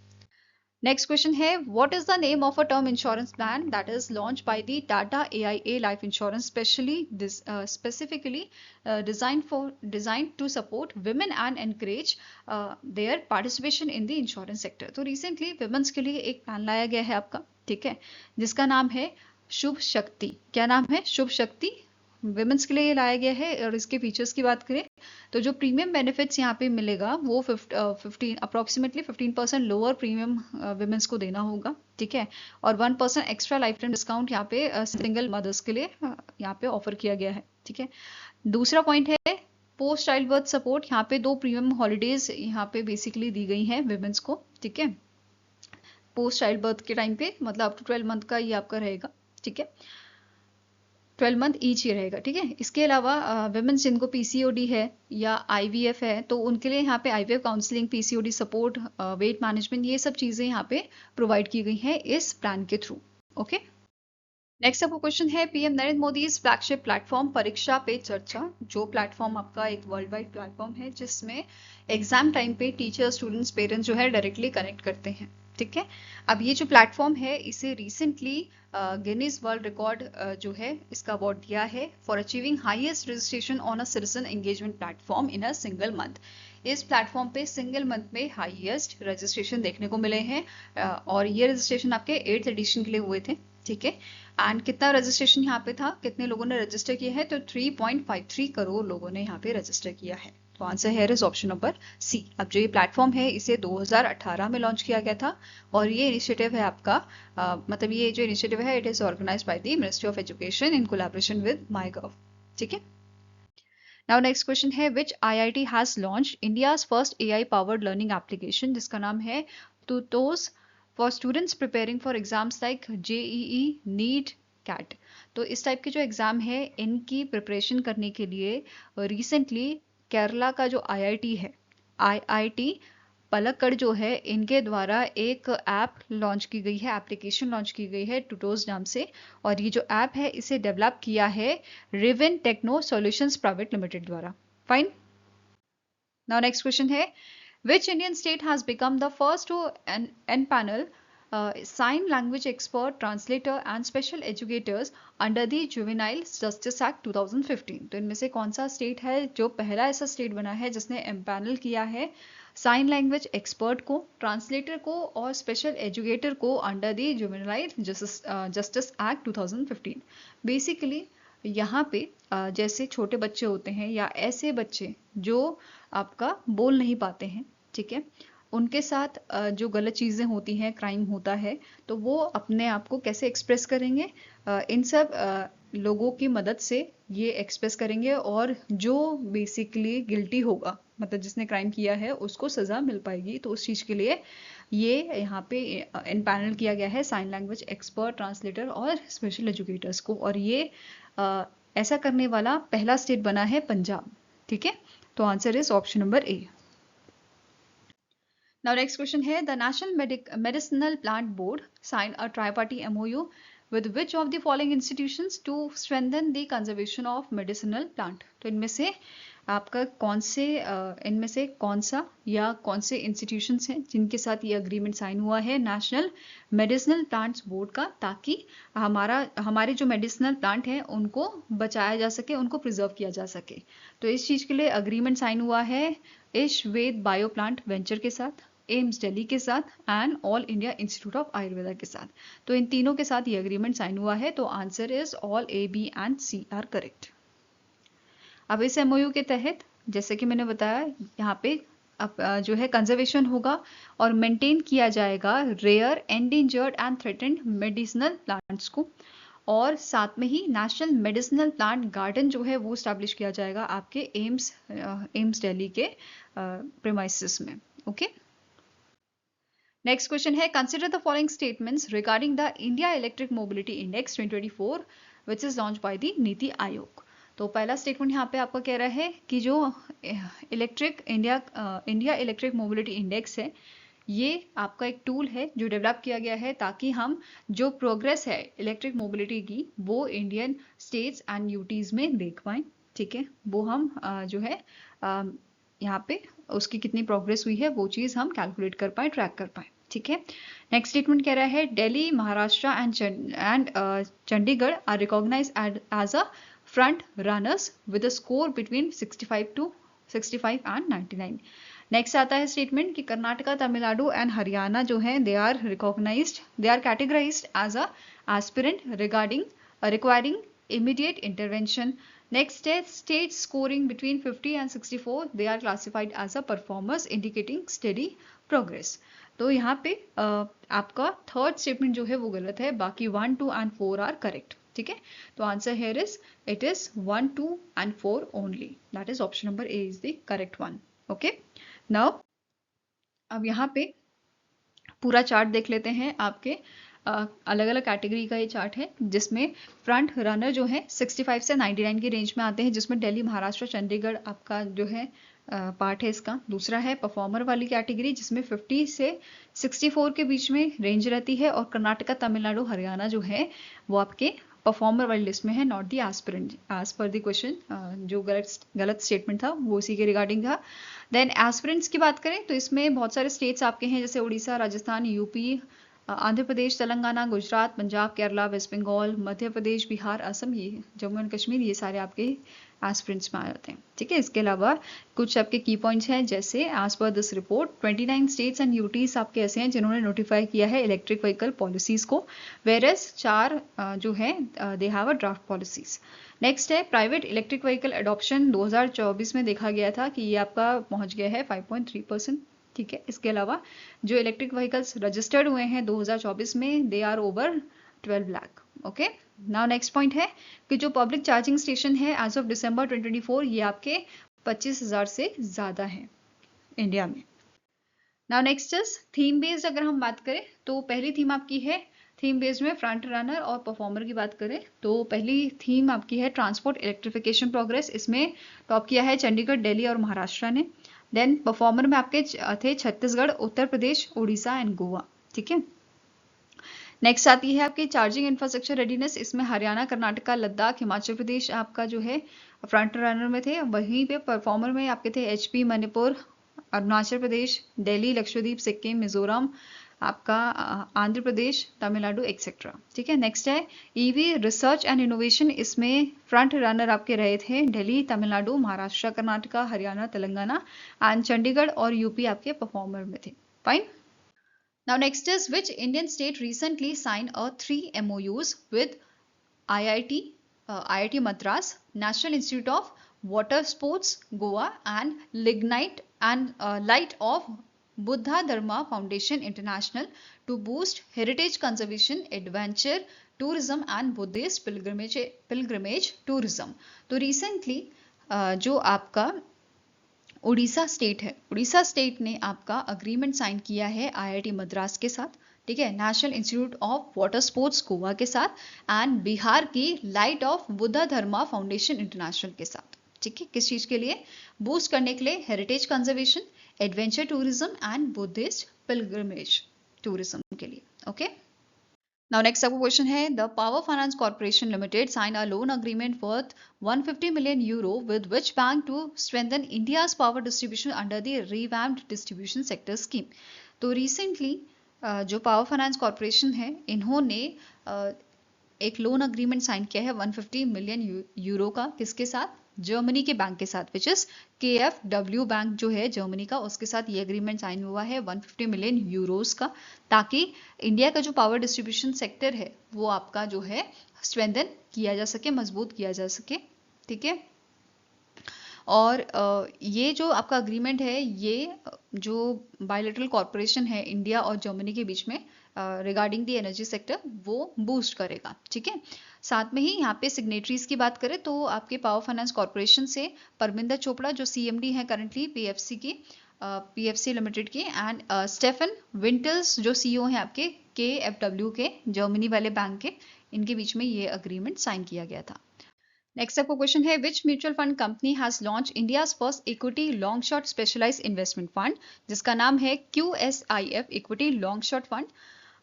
नेक्स्ट क्वेश्चन है what is the name of a term insurance plan that is launch by the Tata AIA Life Insurance specifically designed to support women and encourage their participation in the insurance sector. तो recently women's के लिए एक plan लाया गया है आपका, ठीक है, जिसका नाम है शुभ शक्ति. क्या नाम है? शुभ शक्ति. विमेन्स के लिए लाया गया है. और इसके फीचर्स की बात करें तो जो प्रीमियम बेनिफिट्स यहाँ पे मिलेगा वो 15% लोअर प्रीमियम विमेन्स को देना होगा, ठीक है, और 1% एक्स्ट्रा लाइफ टाइम डिस्काउंट यहाँ पे सिंगल मदर्स के लिए यहाँ पे ऑफर किया गया है, ठीक है. दूसरा पॉइंट है पोस्ट चाइल्ड बर्थ सपोर्ट. यहाँ पे 2 प्रीमियम हॉलीडेज यहाँ पे बेसिकली दी गई हैं विमेन्स को, ठीक है, पोस्ट चाइल्ड बर्थ के टाइम पे, मतलब अप टू 12 मंथ का ये आपका रहेगा, ठीक है, 12 मंथ ईच ही रहेगा, ठीक है. इसके अलावा विमेन्स जिनको PCOD है या IVF है, तो उनके लिए यहाँ पे IVF counselling, PCOD support, weight management, ये सब चीज़ें यहाँ पे प्रोवाइड की गई हैं इस प्लान के थ्रू. ओके. नेक्स्ट आपका क्वेश्चन है PM Narendra Modi flagship platform परीक्षा पे चर्चा. जो प्लेटफॉर्म आपका एक वर्ल्ड वाइड प्लेटफॉर्म है जिसमें एग्जाम टाइम पे टीचर, स्टूडेंट्स, पेरेंट्स जो है डायरेक्टली कनेक्ट करते हैं, ठीक है. अब ये जो प्लेटफॉर्म है इसे रिसेंटली गिनीज वर्ल्ड रिकॉर्ड जो है इसका अवार्ड दिया है for achieving highest registration on a citizen engagement platform in a single month. इस प्लेटफॉर्म पे सिंगल मंथ में हाईएस्ट रजिस्ट्रेशन देखने को मिले हैं और ये रजिस्ट्रेशन आपके 8th एडिशन के लिए हुए थे, ठीक है. एंड कितना रजिस्ट्रेशन यहाँ पे था, कितने लोगों ने रजिस्टर किया है, तो 3.53 करोड़ लोगों ने यहाँ पे रजिस्टर किया है. तो आंसर है इज ऑप्शन नंबर C. अब जो ये प्लेटफॉर्म है इसे 2018 में लॉन्च किया गया था और ये इनिशिएटिव है आपका मतलब ये जो इनिशिएटिव है it is organised by the ministry of education in collaboration with MyGov, ठीक है. नाउ नेक्स्ट क्वेश्चन है which IIT has launch India's first AI powered learning application, जिसका नाम है Tutos for students preparing for exams like JEE, NEET, CAT. तो इस type के जो एग्जाम है इनकी प्रिपरेशन करने के लिए रिसेंटली केरला का जो IIT है, IIT पलक्कड़ जो है, इनके द्वारा एक ऐप लॉन्च की गई है, एप्लीकेशन लॉन्च की गई है टूटोस नाम से. और ये जो ऐप है इसे डेवलप किया है रिवन टेक्नो सॉल्यूशंस प्राइवेट लिमिटेड द्वारा. फाइन. नाउ नेक्स्ट क्वेश्चन है which Indian state has become the first to empanel sign language expert, translator and special educators under the Juvenile Justice Act 2015. तो इनमें से कौन सा स्टेट है जो पहला ऐसा स्टेट बना है जिसने एम्पैनल किया है साइन लैंग्वेज एक्सपर्ट को, ट्रांसलेटर को और स्पेशल एजुकेटर को under the juvenile justice act 2015. Basically यहाँ पे जैसे छोटे बच्चे होते हैं या ऐसे बच्चे जो आपका बोल नहीं पाते हैं, ठीक है, उनके साथ जो गलत चीज़ें होती हैं, क्राइम होता है, तो वो अपने आप को कैसे एक्सप्रेस करेंगे, इन सब लोगों की मदद से ये एक्सप्रेस करेंगे और जो बेसिकली गिल्टी होगा, मतलब जिसने क्राइम किया है उसको सज़ा मिल पाएगी. तो उस चीज़ के लिए ये यहाँ पे एम्पैनल किया गया है साइन लैंग्वेज एक्सपर्ट, ट्रांसलेटर और स्पेशल एजुकेटर्स को, और ये ऐसा करने वाला पहला स्टेट बना है पंजाब, ठीक है. तो answer is option number A. Now next question है the National Medicinal Plant Board signed a tri-party MOU with which of the following institutions to strengthen the conservation of medicinal plant? तो इनमें से आपका इनमें से कौन सा या कौन से इंस्टीट्यूशंस हैं जिनके साथ ये अग्रीमेंट साइन हुआ है नेशनल मेडिसिनल प्लांट्स बोर्ड का, ताकि हमारे जो मेडिसिनल प्लांट हैं उनको बचाया जा सके, उनको प्रिजर्व किया जा सके। तो इस चीज़ के लिए अग्रीमेंट साइन हुआ है ईश वेद बायो प्लांट वेंचर के साथ, एम्स दिल्ली के साथ and all India institute of Ayurveda के साथ। तो इन तीनों के साथ ये अग्रीमेंट साइन हुआ है। तो answer is all A, B and C are correct. अब इस एमओयू के तहत जैसे कि मैंने बताया यहाँ पे जो है कंजर्वेशन होगा और मेंटेन किया जाएगा rare, endangered and threatened medicinal plants को, और साथ में ही नेशनल मेडिसिनल प्लांट गार्डन जो है वो स्टैब्लिश किया जाएगा आपके एम्स दिल्ली के प्रीमाइसेस में। ओके, नेक्स्ट क्वेश्चन है consider the following statements regarding the India electric mobility index 2024 which is launch by the NITI Aayog. तो पहला स्टेटमेंट यहाँ पे आपका कह रहा है कि जो इंडिया इलेक्ट्रिक मोबिलिटी इंडेक्स है ये आपका एक टूल है जो डेवलप किया गया है ताकि हम जो प्रोग्रेस है इलेक्ट्रिक मोबिलिटी की वो इंडियन स्टेट्स एंड यूटीज में देख पाएं। ठीक है, वो हम जो है यहाँ पे उसकी कितनी प्रोग्रेस हुई है वो चीज़ हम कैलकुलेट कर पाए, ट्रैक कर पाए। ठीक है, नेक्स्ट स्टेटमेंट कह रहा है Delhi, Maharashtra and Chandigarh are recognise as a front runners with a score between 65 and 99। Next आता है स्टेटमेंट कि कर्नाटका, तमिलनाडु एंड हरियाणा जो है they are categorised as a aspirant requiring immediate intervention. Next है state scoring between 50 and 64 they are classified as a performers indicating steady progress. तो यहाँ पे आपका थर्ड स्टेटमेंट जो है वो गलत है, बाकी 1, 2 एंड 4 आर करेक्ट। ठीक है, तो answer here is it is 1, 2 and 4 only, that is option number A is the correct one. Okay, now अब यहाँ पे पूरा चार्ट देख लेते हैं। आपके अलग अलग कैटेगरी का ये चार्ट है जिसमें फ्रंट रनर जो है 65 से 99 की रेंज में आते हैं, जिसमें दिल्ली, महाराष्ट्र, चंडीगढ़ आपका जो है पार्ट है इसका। दूसरा है परफॉर्मर वाली कैटेगरी जिसमें 50 से 64 के बीच में रेंज रहती है, और कर्नाटका, तमिलनाडु, हरियाणा जो है वो आपके परफॉर्मर वाली लिस्ट में है, not the aspirant as per the question. जो गलत स्टेटमेंट था वो उसी के रिगार्डिंग था। देन एस्पिरेंट्स की बात करें तो इसमें बहुत सारे स्टेट्स आपके हैं जैसे उड़ीसा, राजस्थान, यूपी, आंध्र प्रदेश, तेलंगाना, गुजरात, पंजाब, केरला, वेस्ट बंगाल, मध्य प्रदेश, बिहार, असम, ये जम्मू एंड कश्मीर, ये सारे आपके एस्पिरेंट्स में आ जाते हैं। ठीक है, इसके अलावा कुछ आपके की पॉइंट्स हैं जैसे as per this report 29 states and UTs आपके ऐसे हैं जिन्होंने नोटिफाई किया है इलेक्ट्रिक व्हीकल पॉलिसीज को, वेरएस 4 जो है they have a draft policies. Next है प्राइवेट इलेक्ट्रिक व्हीकल एडॉप्शन 2024 में देखा गया था कि ये आपका पहुंच गया है 5.3%। ठीक है, इसके अलावा जो इलेक्ट्रिक व्हीकल्स रजिस्टर्ड हुए हैं 2024 में they are over 12 lakh. Okay, now next point है कि जो पब्लिक चार्जिंग स्टेशन है एज ऑफ दिसंबर 2024 ये आपके 25,000 से ज़्यादा हैं इंडिया में। Now next is theme based अगर हम बात करें तो पहली थीम आपकी है थीम बेस्ड में फ्रंट रनर और परफॉर्मर की बात करें तो पहली थीम आपकी है ट्रांसपोर्ट इलेक्ट्रिफिकेशन प्रोग्रेस। इसमें टॉप किया है चंडीगढ़, दिल्ली और महाराष्ट्र ने। देन परफॉर्मर में आपके थे छत्तीसगढ़, उत्तर प्रदेश, उड़ीसा एंड गोवा। ठीक है, नेक्स्ट आती है आपकी चार्जिंग इंफ्रास्ट्रक्चर रेडीनेस। इसमें हरियाणा, कर्नाटका, लद्दाख, हिमाचल प्रदेश आपका जो है फ्रंट रनर में थे। वहीं पे परफॉर्मर में आपके थे एचपी, मणिपुर, अरुणाचल प्रदेश, दिल्ली, लक्षद्वीप, सिक्किम, मिजोरम, आपका आंध्र प्रदेश, तमिलनाडु एक्सेट्रा। ठीक है, नेक्स्ट है ईवी रिसर्च एंड इनोवेशन। इसमें फ्रंट रनर आपके रहे थे दिल्ली, तमिलनाडु, महाराष्ट्र, कर्नाटका, हरियाणा, तेलंगाना एंड चंडीगढ़ और यूपी आपके परफॉर्मर में थे। Fine. Now next is which Indian state recently signed a 3 MOUs with IIT Madras, National Institute of Water Sports Goa and Light of Buddha Dharma Foundation International to boost heritage conservation, adventure tourism and Buddhist pilgrimage tourism। तो recently जो आपका Orissa state है, Orissa state ने आपका agreement sign किया है IIT Madras के साथ। ठीक है, national institute of water sports Goa के साथ एंड बिहार की light of Buddha Dharma foundation international के साथ। ठीक है, किस चीज के लिए? बूस्ट करने के लिए heritage conservation, adventure tourism and Buddhist pilgrimage tourism के लिए। ओके, नाउ नेक्स्ट आपको क्वेश्चन है, the Power Finance Corporation Limited sign a loan agreement worth 150 million euro with which bank to strengthen India's power distribution under the revamped distribution sector scheme. तो recently जो power Finance corporation है, इन्होंने एक loan agreement sign किया है 150 million euro का, किसके साथ? जर्मनी के बैंक के साथ, विच इज KfW बैंक जो है जर्मनी का, उसके साथ ये एग्रीमेंट साइन हुआ है 150 मिलियन यूरोस का, ताकि इंडिया का जो पावर डिस्ट्रीब्यूशन सेक्टर है वो आपका जो है स्ट्रेंथन किया जा सके, मजबूत किया जा सके, ठीक है। और ये जो आपका अग्रीमेंट है, ये जो बायलैटरल कॉर्पोरेशन है इंडिया और जर्मनी के बीच में रिगार्डिंग द एनर्जी सेक्टर, वो बूस्ट करेगा, ठीक है। साथ में ही यहाँ पे सिग्नेटरीज की बात करें तो आपके पावर फाइनेंस कॉर्पोरेशन से परमिंदर चोपड़ा जो CMD है करंटली PFC लिमिटेड के, एंड स्टेफन विंटर्स जो CEO हैं आपके KfW के जर्मनी वाले बैंक के, इनके बीच में ये अग्रीमेंट साइन किया गया था। नेक्स्ट आपको क्वेश्चन है, which mutual fund company has launch India's first equity long short specialised investment fund, जिसका नाम है QSIF equity long short fund.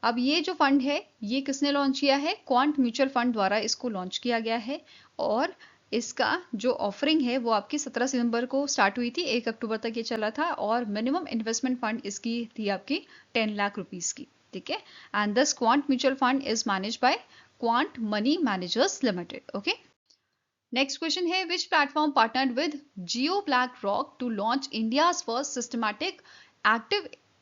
अब ये जो फंड है ये किसने लॉन्च किया है? क्वांट म्यूचुअल फंड द्वारा इसको लॉन्च किया गया है, और इसका जो ऑफरिंग है वो आपकी 17 सितंबर को स्टार्ट हुई थी, 1 अक्टूबर तक ये चला था, और मिनिमम इन्वेस्टमेंट फंड इसकी थी आपकी 10 लाख रुपीस की, ठीक है। And this quant mutual fund is managed by quant money managers limited, okay. Next question है, which platform partnered with Jio BlackRock to launch India's first systematic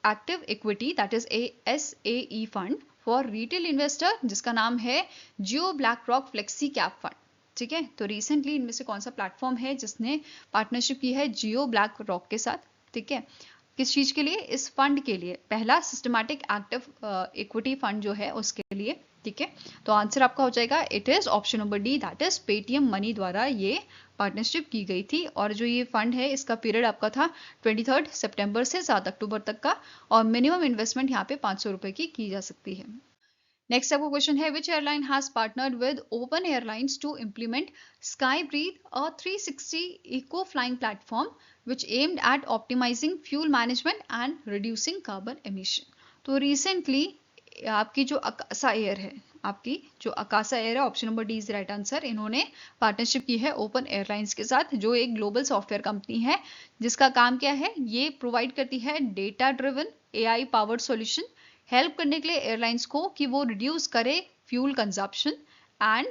active equity that is SAE fund for retail investor, जिसका नाम है Jio BlackRock flexi cap fund, ठीक है। तो recently इनमें से कौन सा प्लेटफॉर्म है जिसने पार्टनरशिप की है जियो ब्लैक रॉक के साथ, ठीक है। किस चीज के लिए? इस फंड के लिए, पहला सिस्टमैटिक एक्टिव इक्विटी फंड जो है उसके लिए, ठीक है। तो आंसर आपका हो जाएगा, it is option number D, that is Paytm money द्वारा ये पार्टनरशिप की गई थी, और जो ये फंड है इसका पीरियड आपका था 23 सितंबर से 7 अक्टूबर तक का, और मिनिमम इन्वेस्टमेंट यहाँ पे 500 रुपए की जा सकती है। नेक्स्ट आपको क्वेश्चन है, which airline has partnered with open airlines to implement sky breathe a 360 eco flying platform which aimed at optimising fuel management and reducing carbon emission. तो रिसेंटली आपकी जो अकासा एयर है, option number D is right answer, इन्होंने partnership की है open airlines के साथ, जो एक ग्लोबल सॉफ्टवेयर कंपनी है, जिसका काम क्या है? ये प्रोवाइड करती है data driven AI powered solution, help करने के लिए एयरलाइंस को कि वो रिड्यूस करे fuel consumption and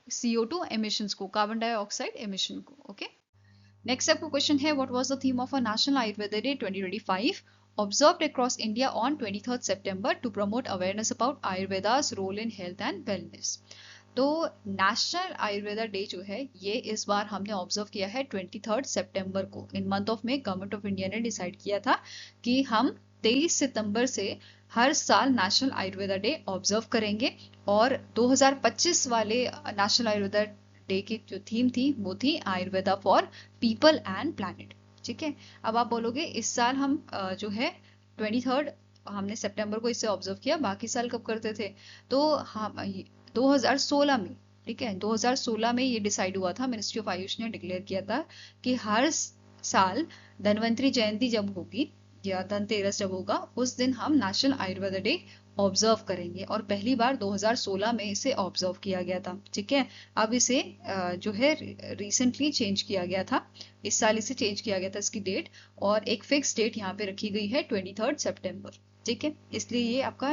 CO2 emissions को, कार्बन डाइऑक्साइड एमिशन को, ओके। नेक्स्ट आपको क्वेश्चन है, what was the theme of a national Ayurveda day 2025 observed across India on 23rd September to promote awareness about Ayurveda's role in health and wellness. तो national Ayurveda day जो है ये इस बार हमने observe किया है 23rd सितंबर को। इन मंथ ऑफ में गवर्नमेंट ऑफ इंडिया ने डिसाइड किया था कि हम 23 सितंबर से हर साल नेशनल आयुर्वेदा डे ऑब्जर्व करेंगे, और 2025 वाले नेशनल आयुर्वेदा डे की जो थीम थी वो थी Ayurveda for people and planet, ठीक है। अब आप बोलोगे इस साल हम जो है 23rd हमने सितंबर को इसे ऑब्जर्व किया, बाकी साल कब करते थे? तो हम 2016 में, ठीक है, 2016 में ये डिसाइड हुआ था, मिनिस्ट्री ऑफ आयुष ने डिक्लेयर किया था कि हर साल धन्वंतरी जयंती जब होगी या धनतेरस जब होगा, उस दिन हम नेशनल आयुर्वेदा डे ऑब्जर्व करेंगे, और पहली बार 2016 में इसे ऑब्जर्व किया गया था, ठीक है। अब इसे जो है रिसेंटली चेंज किया गया था, इस साल इसे चेंज किया गया था इसकी डेट, और एक फिक्स डेट यहाँ पे रखी गई है 23rd सितंबर, ठीक है। इसलिए ये आपका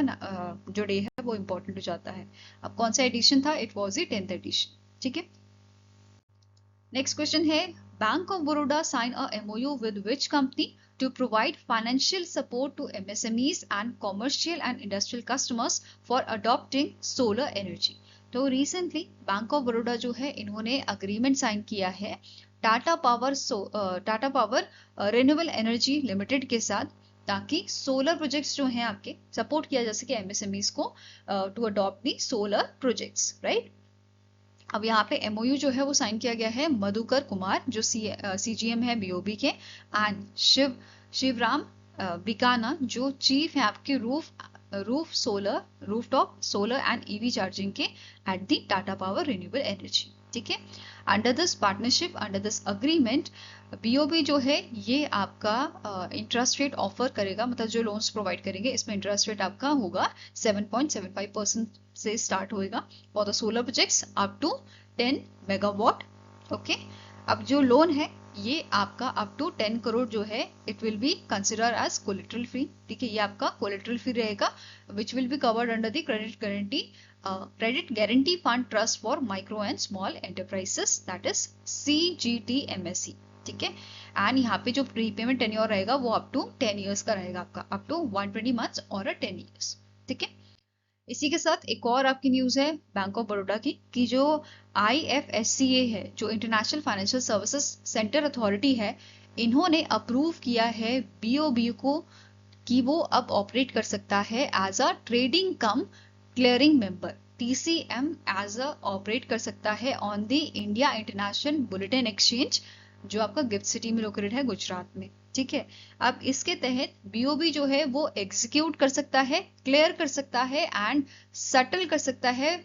जो डे है वो इम्पोर्टेंट हो जाता है। अब कौन सा एडिशन था? It was the 10th edition, ठीक है। नेक्स्ट क्वेश्चन है, Bank of Baroda sign a MOU with which company to provide financial support to MSMEs and commercial and industrial customers for adopting solar energy. तो recently bank of Baroda जो है इन्होंने agreement sign किया है Tata power renewable energy limited के साथ, ताकि solar projects जो हैं आपके सपोर्ट किया जा सके MSMEs को to adopt the solar projects, right. अब यहाँ पे MOU जो है वो साइन किया गया है मधुकर कुमार जो CGM है BOB के, एंड शिवराम बिकाना जो चीफ है आपके rooftop solar and EV charging के at the Tata power renewable energy, ठीक है। Under this partnership, under this agreement, BOB जो है ये आपका इंटरेस्ट रेट ऑफर करेगा, मतलब जो लोन्स प्रोवाइड करेंगे इसमें इंटरेस्ट रेट आपका होगा 7.75% से स्टार्ट होएगा for the solar projects up to 10 megawatt. Okay, अब जो लोन है ये आपका अप टू 10 करोड़ जो है it will be consider as collateral free. ठीक है, ये आपका कोलेटरल फ्री रहेगा which will be covered under the Credit Guarantee Fund Trust for Micro and Small Enterprises, that is CGTMSE। ठीक है, एंड यहाँ पे जो प्रीपेमेंट टेन्योर रहेगा वो अप टू 10 ईयर्स का रहेगा आपका, अप टू 120 मंथ्स और 10 ईयर्स। ठीक है, इसी के साथ एक और आपकी न्यूज है बैंक ऑफ बड़ौदा की कि जो IFSCA है, जो international financial services centre authority है, इन्होंने अप्रूव किया है BOB को कि वो अब ऑपरेट कर सकता है as a trading cum clearing member, TCM as a operate कर सकता है on the India International Bulletin Exchange, जो आपका गिफ्ट सिटी में लोकेटेड है गुजरात में। ठीक है, अब इसके तहत BOB जो है वो एग्जीक्यूट कर सकता है, क्लियर कर सकता है एंड सेटल कर सकता है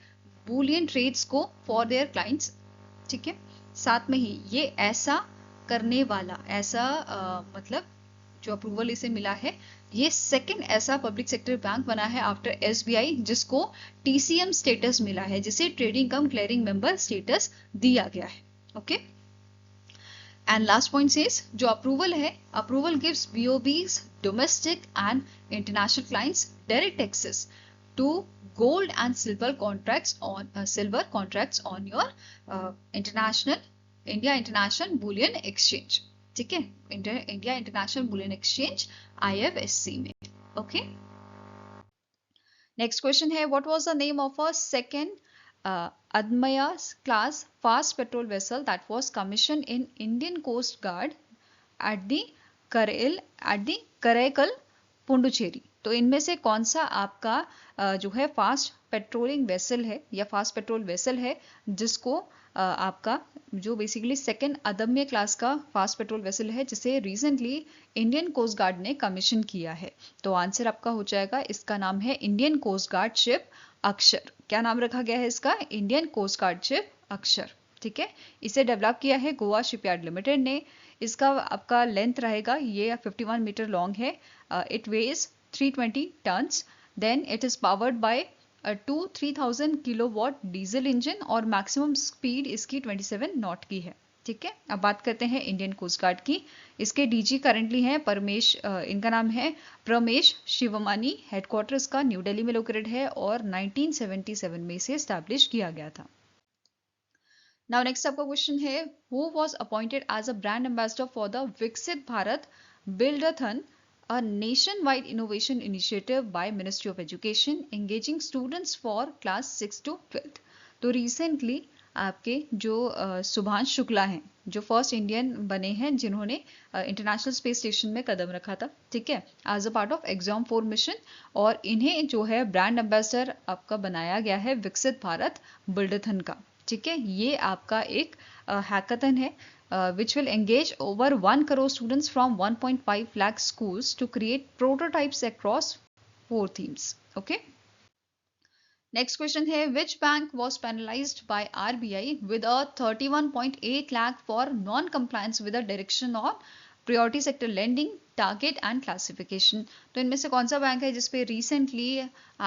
बुलियन ट्रेड्स को फॉर देयर क्लाइंट्स। ठीक है, साथ में ही ये ऐसा करने वाला, ऐसा मतलब जो अप्रूवल इसे मिला है, ये सेकंड ऐसा पब्लिक सेक्टर बैंक बना है आफ्टर SBI जिसको TCM स्टेटस मिला है, जिसे trading cum clearing member status दिया गया है। Okay, and last point says जो अप्रूवल है, approval gives BOBs domestic and international clients direct access to gold and silver contracts on your India International Bullion Exchange। ठीक है, India international bullion exchange IFSC में। Okay, next question है what was the name of a second Admaya class fast petrol vessel that was commissioned in Indian Coast Guard at the Karaikal, Puducherry. तो इनमें से कौन सा आपका जो है फास्ट पेट्रोलिंग वेसल है या फास्ट पेट्रोल वेसल है जिसको आपका जो बेसिकली सेकेंड अदम्य क्लास का फास्ट पेट्रोल वेसल है जिसे रिसेंटली इंडियन कोस्ट गार्ड ने कमीशन किया है। तो आंसर आपका हो जाएगा, इसका नाम है इंडियन कोस्ट गार्ड शिप अक्षर। क्या नाम रखा गया है इसका? इंडियन कोस्ट गार्ड शिप अक्षर। ठीक है, इसे डेवलप किया है गोवा शिपयार्ड लिमिटेड ने। इसका आपका लेंथ रहेगा, ये 51 मीटर लॉन्ग है, it weighs 320 tons, then it is powered by 3000 kilowatt diesel engine और मैक्सिमम स्पीड इसकी 27 नॉट की है। ठीक है, अब बात करते हैं इंडियन कोस्ट गार्ड की। इसके DG करंटली हैं परमेश, इनका नाम है प्रमेश शिवमानी। हेडक्वार्टर इसका न्यू दिल्ली में लोकेटेड है और 1977 में इसे एस्टैब्लिश किया गया था। नाउ नेक्स्ट आपका क्वेश्चन है who was appointed as a brand ambassador for the Viksit Bharat बिल्डाथन, a nationwide innovation initiative by Ministry of Education engaging students for class 6 to 12th। तो रिसेंटली आपके जो सुभाष शुक्ला हैं, जो फर्स्ट इंडियन बने हैं जिन्होंने इंटरनेशनल स्पेस स्टेशन में कदम रखा था, ठीक है, as a part of exam 4 mission, और इन्हें जो है ब्रांड एम्बेसडर आपका बनाया गया है विकसित भारत बिल्डाथन का। ठीक है, ये आपका एक हैकाथन है which will engage over 1 crore students from 1.5 lakh schools to create prototypes across 4 themes. Okay. Next question है which bank was penalized by RBI with a 31.8 lakh for non-compliance with the direction on priority sector lending, target and classification। तो इनमें से कौन सा bank है जिसपे recently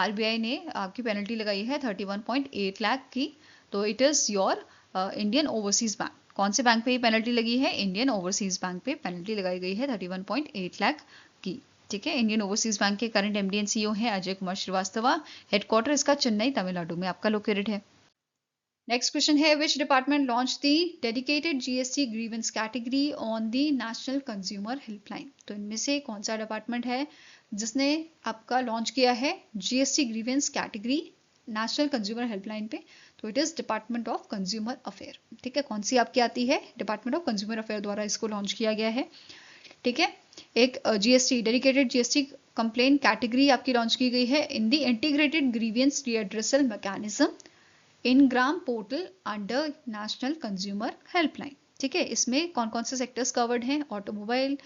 RBI ने आपकी पेनल्टी लगाई है 31.8 लाख की? तो it is your Indian overseas bank. कौन से बैंक पे ये पेनल्टी लगी है? इंडियन ओवरसीज बैंक पे पेनल्टी लगाई गई है 31.8 लाख की। ठीक है, इंडियन ओवरसीज बैंक के करंट MD एंड CEO है अजय कुमार श्रीवास्तव। हेडक्वार्टर इसका चेन्नई तमिलनाडु में आपका लोकेटेड है। नेक्स्ट क्वेश्चन है which department launch the dedicated GST grievance category on the national consumer helpline. तो इनमें से कौन सा डिपार्टमेंट है जिसने आपका लॉन्च किया है GST grievance category national consumer helpline पे? तो it is department of consumer affair. ठीक है, कौन सी आपकी आती है? डिपार्टमेंट ऑफ कंज्यूमर अफेयर द्वारा इसको लॉन्च किया गया है। ठीक है, एक GST dedicated GST complaint category आपकी लॉन्च की गई है in the integrated grievance redressal mechanism INGRAM portal under national consumer helpline. ठीक है, इसमें कौन कौन से सेक्टर्स कवर्ड हैं? Automobile,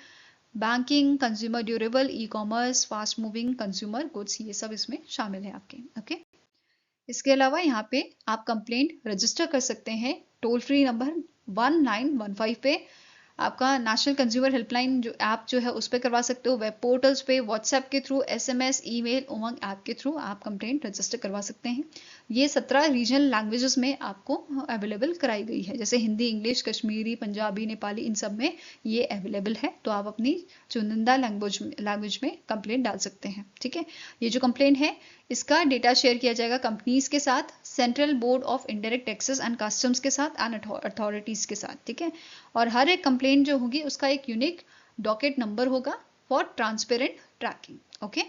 banking, consumer durable, e-commerce, fast moving consumer goods, ये सब इसमें शामिल है आपके। ओके, इसके अलावा यहाँ पे आप कंप्लेंट रजिस्टर कर सकते हैं टोल फ्री नंबर 1915 पे। आपका नेशनल कंज्यूमर हेल्पलाइन जो ऐप जो है उस पर करवा सकते हो, वेब पोर्टल्स पे, व्हाट्सएप के थ्रू, एसएमएस, ईमेल, उमंग ऐप के थ्रू आप कंप्लेंट रजिस्टर करवा सकते हैं। ये 17 रीजनल लैंग्वेजेस में आपको अवेलेबल कराई गई है, जैसे हिंदी, इंग्लिश, कश्मीरी, पंजाबी, नेपाली, इन सब में ये अवेलेबल है। तो आप अपनी चुनिंदा लैंग्वेज में कंप्लेंट डाल सकते हैं। ठीक है, ये जो कंप्लेंट है इसका डेटा शेयर किया जाएगा कंपनीज के साथ, central board of indirect taxes and customs के साथ एंड अथॉरिटीज के साथ। ठीक है, और हर एक कंप्लेंट जो होगी उसका एक यूनिक डॉकेट नंबर होगा for transparent tracking. Okay,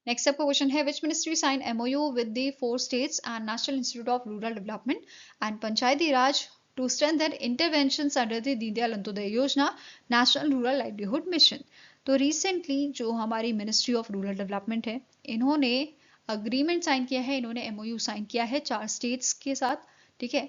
next आपका क्वेश्चन है which ministry sign MOU with the 4 states and national institute of rural development and Panchayati Raj to strengthen interventions under the Deendayal Antyodaya Yojana national rural livelihood mission. तो recently जो हमारी ministry of rural development है, इन्होंने agreement sign किया है, इन्होंने MOU sign किया है 4 स्टेट्स के साथ। ठीक है,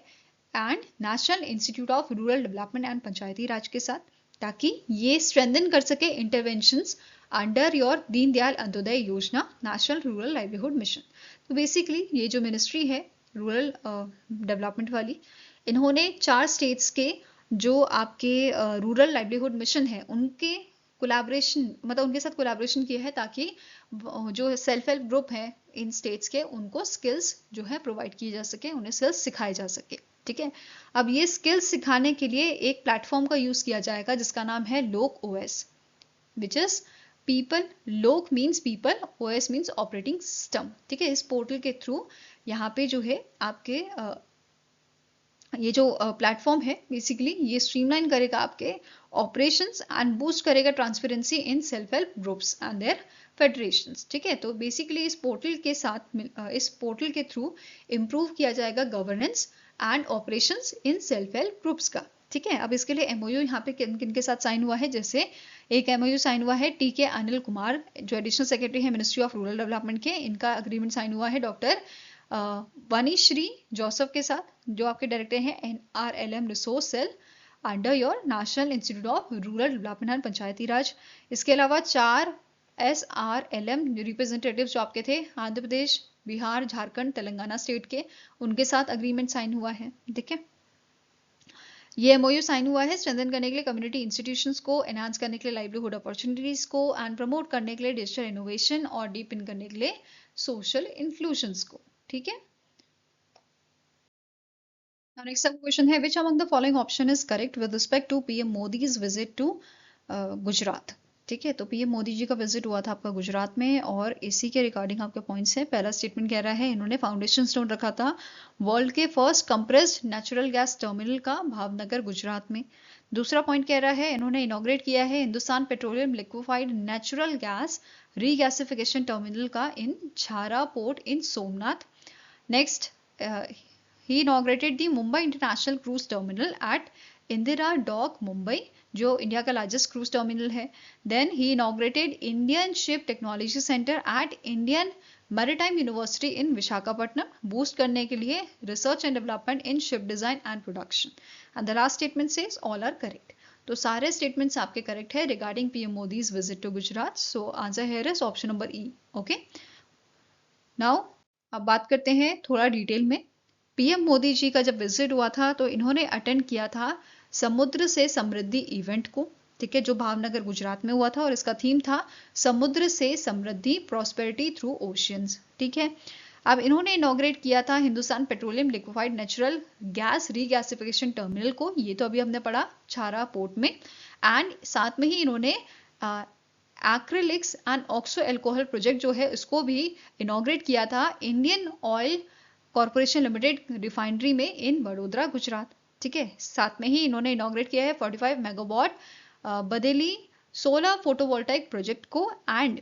and national institute of rural development and पंचायती राज के साथ, ताकि ये स्ट्रेंथन कर सके interventions under your Deendayal Antyodaya Yojana national rural livelihood mission. तो बेसिकली ये जो मिनिस्ट्री है रूरल डेवलपमेंट वाली, इन्होंने 4 स्टेट्स के जो आपके रूरल लाइवलीहुड मिशन है उनके कोलैबोरेशन, मतलब उनके साथ कोलैबोरेशन किया है, ताकि जो सेल्फ हेल्प ग्रुप है इन स्टेट्स के उनको स्किल्स जो है प्रोवाइड किए जा सके, उन्हें स्किल्स सिखाए जा सके। ठीक है, अब ये स्किल्स सिखाने के लिए एक प्लेटफॉर्म का यूज किया जाएगा जिसका नाम है लोक ओएस, विच इज पीपल, लोक means people, OS means operating system. ठीक है, इस पोर्टल के थ्रू यहाँ पे जो है आपके ये जो प्लेटफॉर्म है बेसिकली ये स्ट्रीमलाइन करेगा आपके ऑपरेशंस एंड बूस्ट करेगा transparency in self help groups and their federations. ठीक है, तो बेसिकली इस पोर्टल के साथ, इस पोर्टल के थ्रू इम्प्रूव किया जाएगा governance and operations in self help groups का। ठीक है, अब इसके लिए एमओयू यहाँ पे किन किन के साथ साइन हुआ है, जैसे एक एमओयू साइन हुआ है टीके अनिल कुमार जो एडिशनल सेक्रेटरी है मिनिस्ट्री ऑफ रूरल डेवलपमेंट के, इनका अग्रीमेंट साइन हुआ है डॉक्टर वनीश्री जोसेफ के साथ जो आपके डायरेक्टर हैं NRLM resource cell under your national institute of rural development and पंचायती राज। इसके अलावा 4 SRLM रिप्रेजेंटेटिव जो आपके थे आंध्र प्रदेश, बिहार, झारखंड, तेलंगाना स्टेट के, उनके साथ अग्रीमेंट साइन हुआ है। ठीक है, ये एमओयू साइन हुआ है स्ट्रेंथन करने के लिए कम्युनिटी इंस्टीट्यूशंस को, एनहांस करने के लिए लाइवलीहुड अपॉर्चुनिटीज को एंड प्रमोट करने के लिए डिजिटल इनोवेशन और डीपन करने के लिए सोशल इंक्लूजन्स को। ठीक है, now next up question है which among the following option is correct with respect to PM Modi's visit to Gujarat. ठीक है, तो पीएम मोदी जी का विजिट हुआ था आपका गुजरात में और इसी के रिगार्डिंग आपके पॉइंट्स हैं। पहला स्टेटमेंट कह रहा है इन्होंने फाउंडेशन स्टोन रखा था वर्ल्ड के first compressed natural gas terminal का भावनगर गुजरात में। दूसरा पॉइंट कह रहा है इन्होंने इनॉग्रेट किया है Hindustan petroleum liquefied natural gas regasification terminal का in Chhara port in Somnath. Next he inaugurated the Mumbai International Cruise Terminal at Indira Dock Mumbai जो इंडिया का लार्जेस्ट क्रूज टर्मिनल है। Then he inaugurated Indian Ship Technology Centre at Indian Maritime University in Visakhapatnam boost करने के लिए research and development in ship design and production. And the last statement says all are correct. तो सारे statements आपके correct है regarding PM Modi's visit to Gujarat. So answer here is option number E. Okay, now अब बात करते हैं थोड़ा detail में। पीएम मोदी जी का जब विजिट हुआ था तो इन्होंने अटेंड किया था समुद्र से समृद्धि इवेंट को। ठीक है, जो भावनगर गुजरात में हुआ था और इसका थीम था समुद्र से समृद्धि, प्रॉस्पेरिटी थ्रू ओशियंस। ठीक है, अब इन्होंने इनॉग्रेट किया था Hindustan petroleum liquefied natural gas regasification terminal को, ये तो अभी हमने पढ़ा छारा पोर्ट में। एंड साथ में ही इन्होंने acrylics and oxo alcohol project जो है उसको भी इनॉग्रेट किया था Indian oil corporation limited refinery में इन वडोदरा गुजरात। ठीक है, साथ में ही इन्होंने इनॉग्रेट किया है 45 megawatt Badeli solar photovoltaic project को and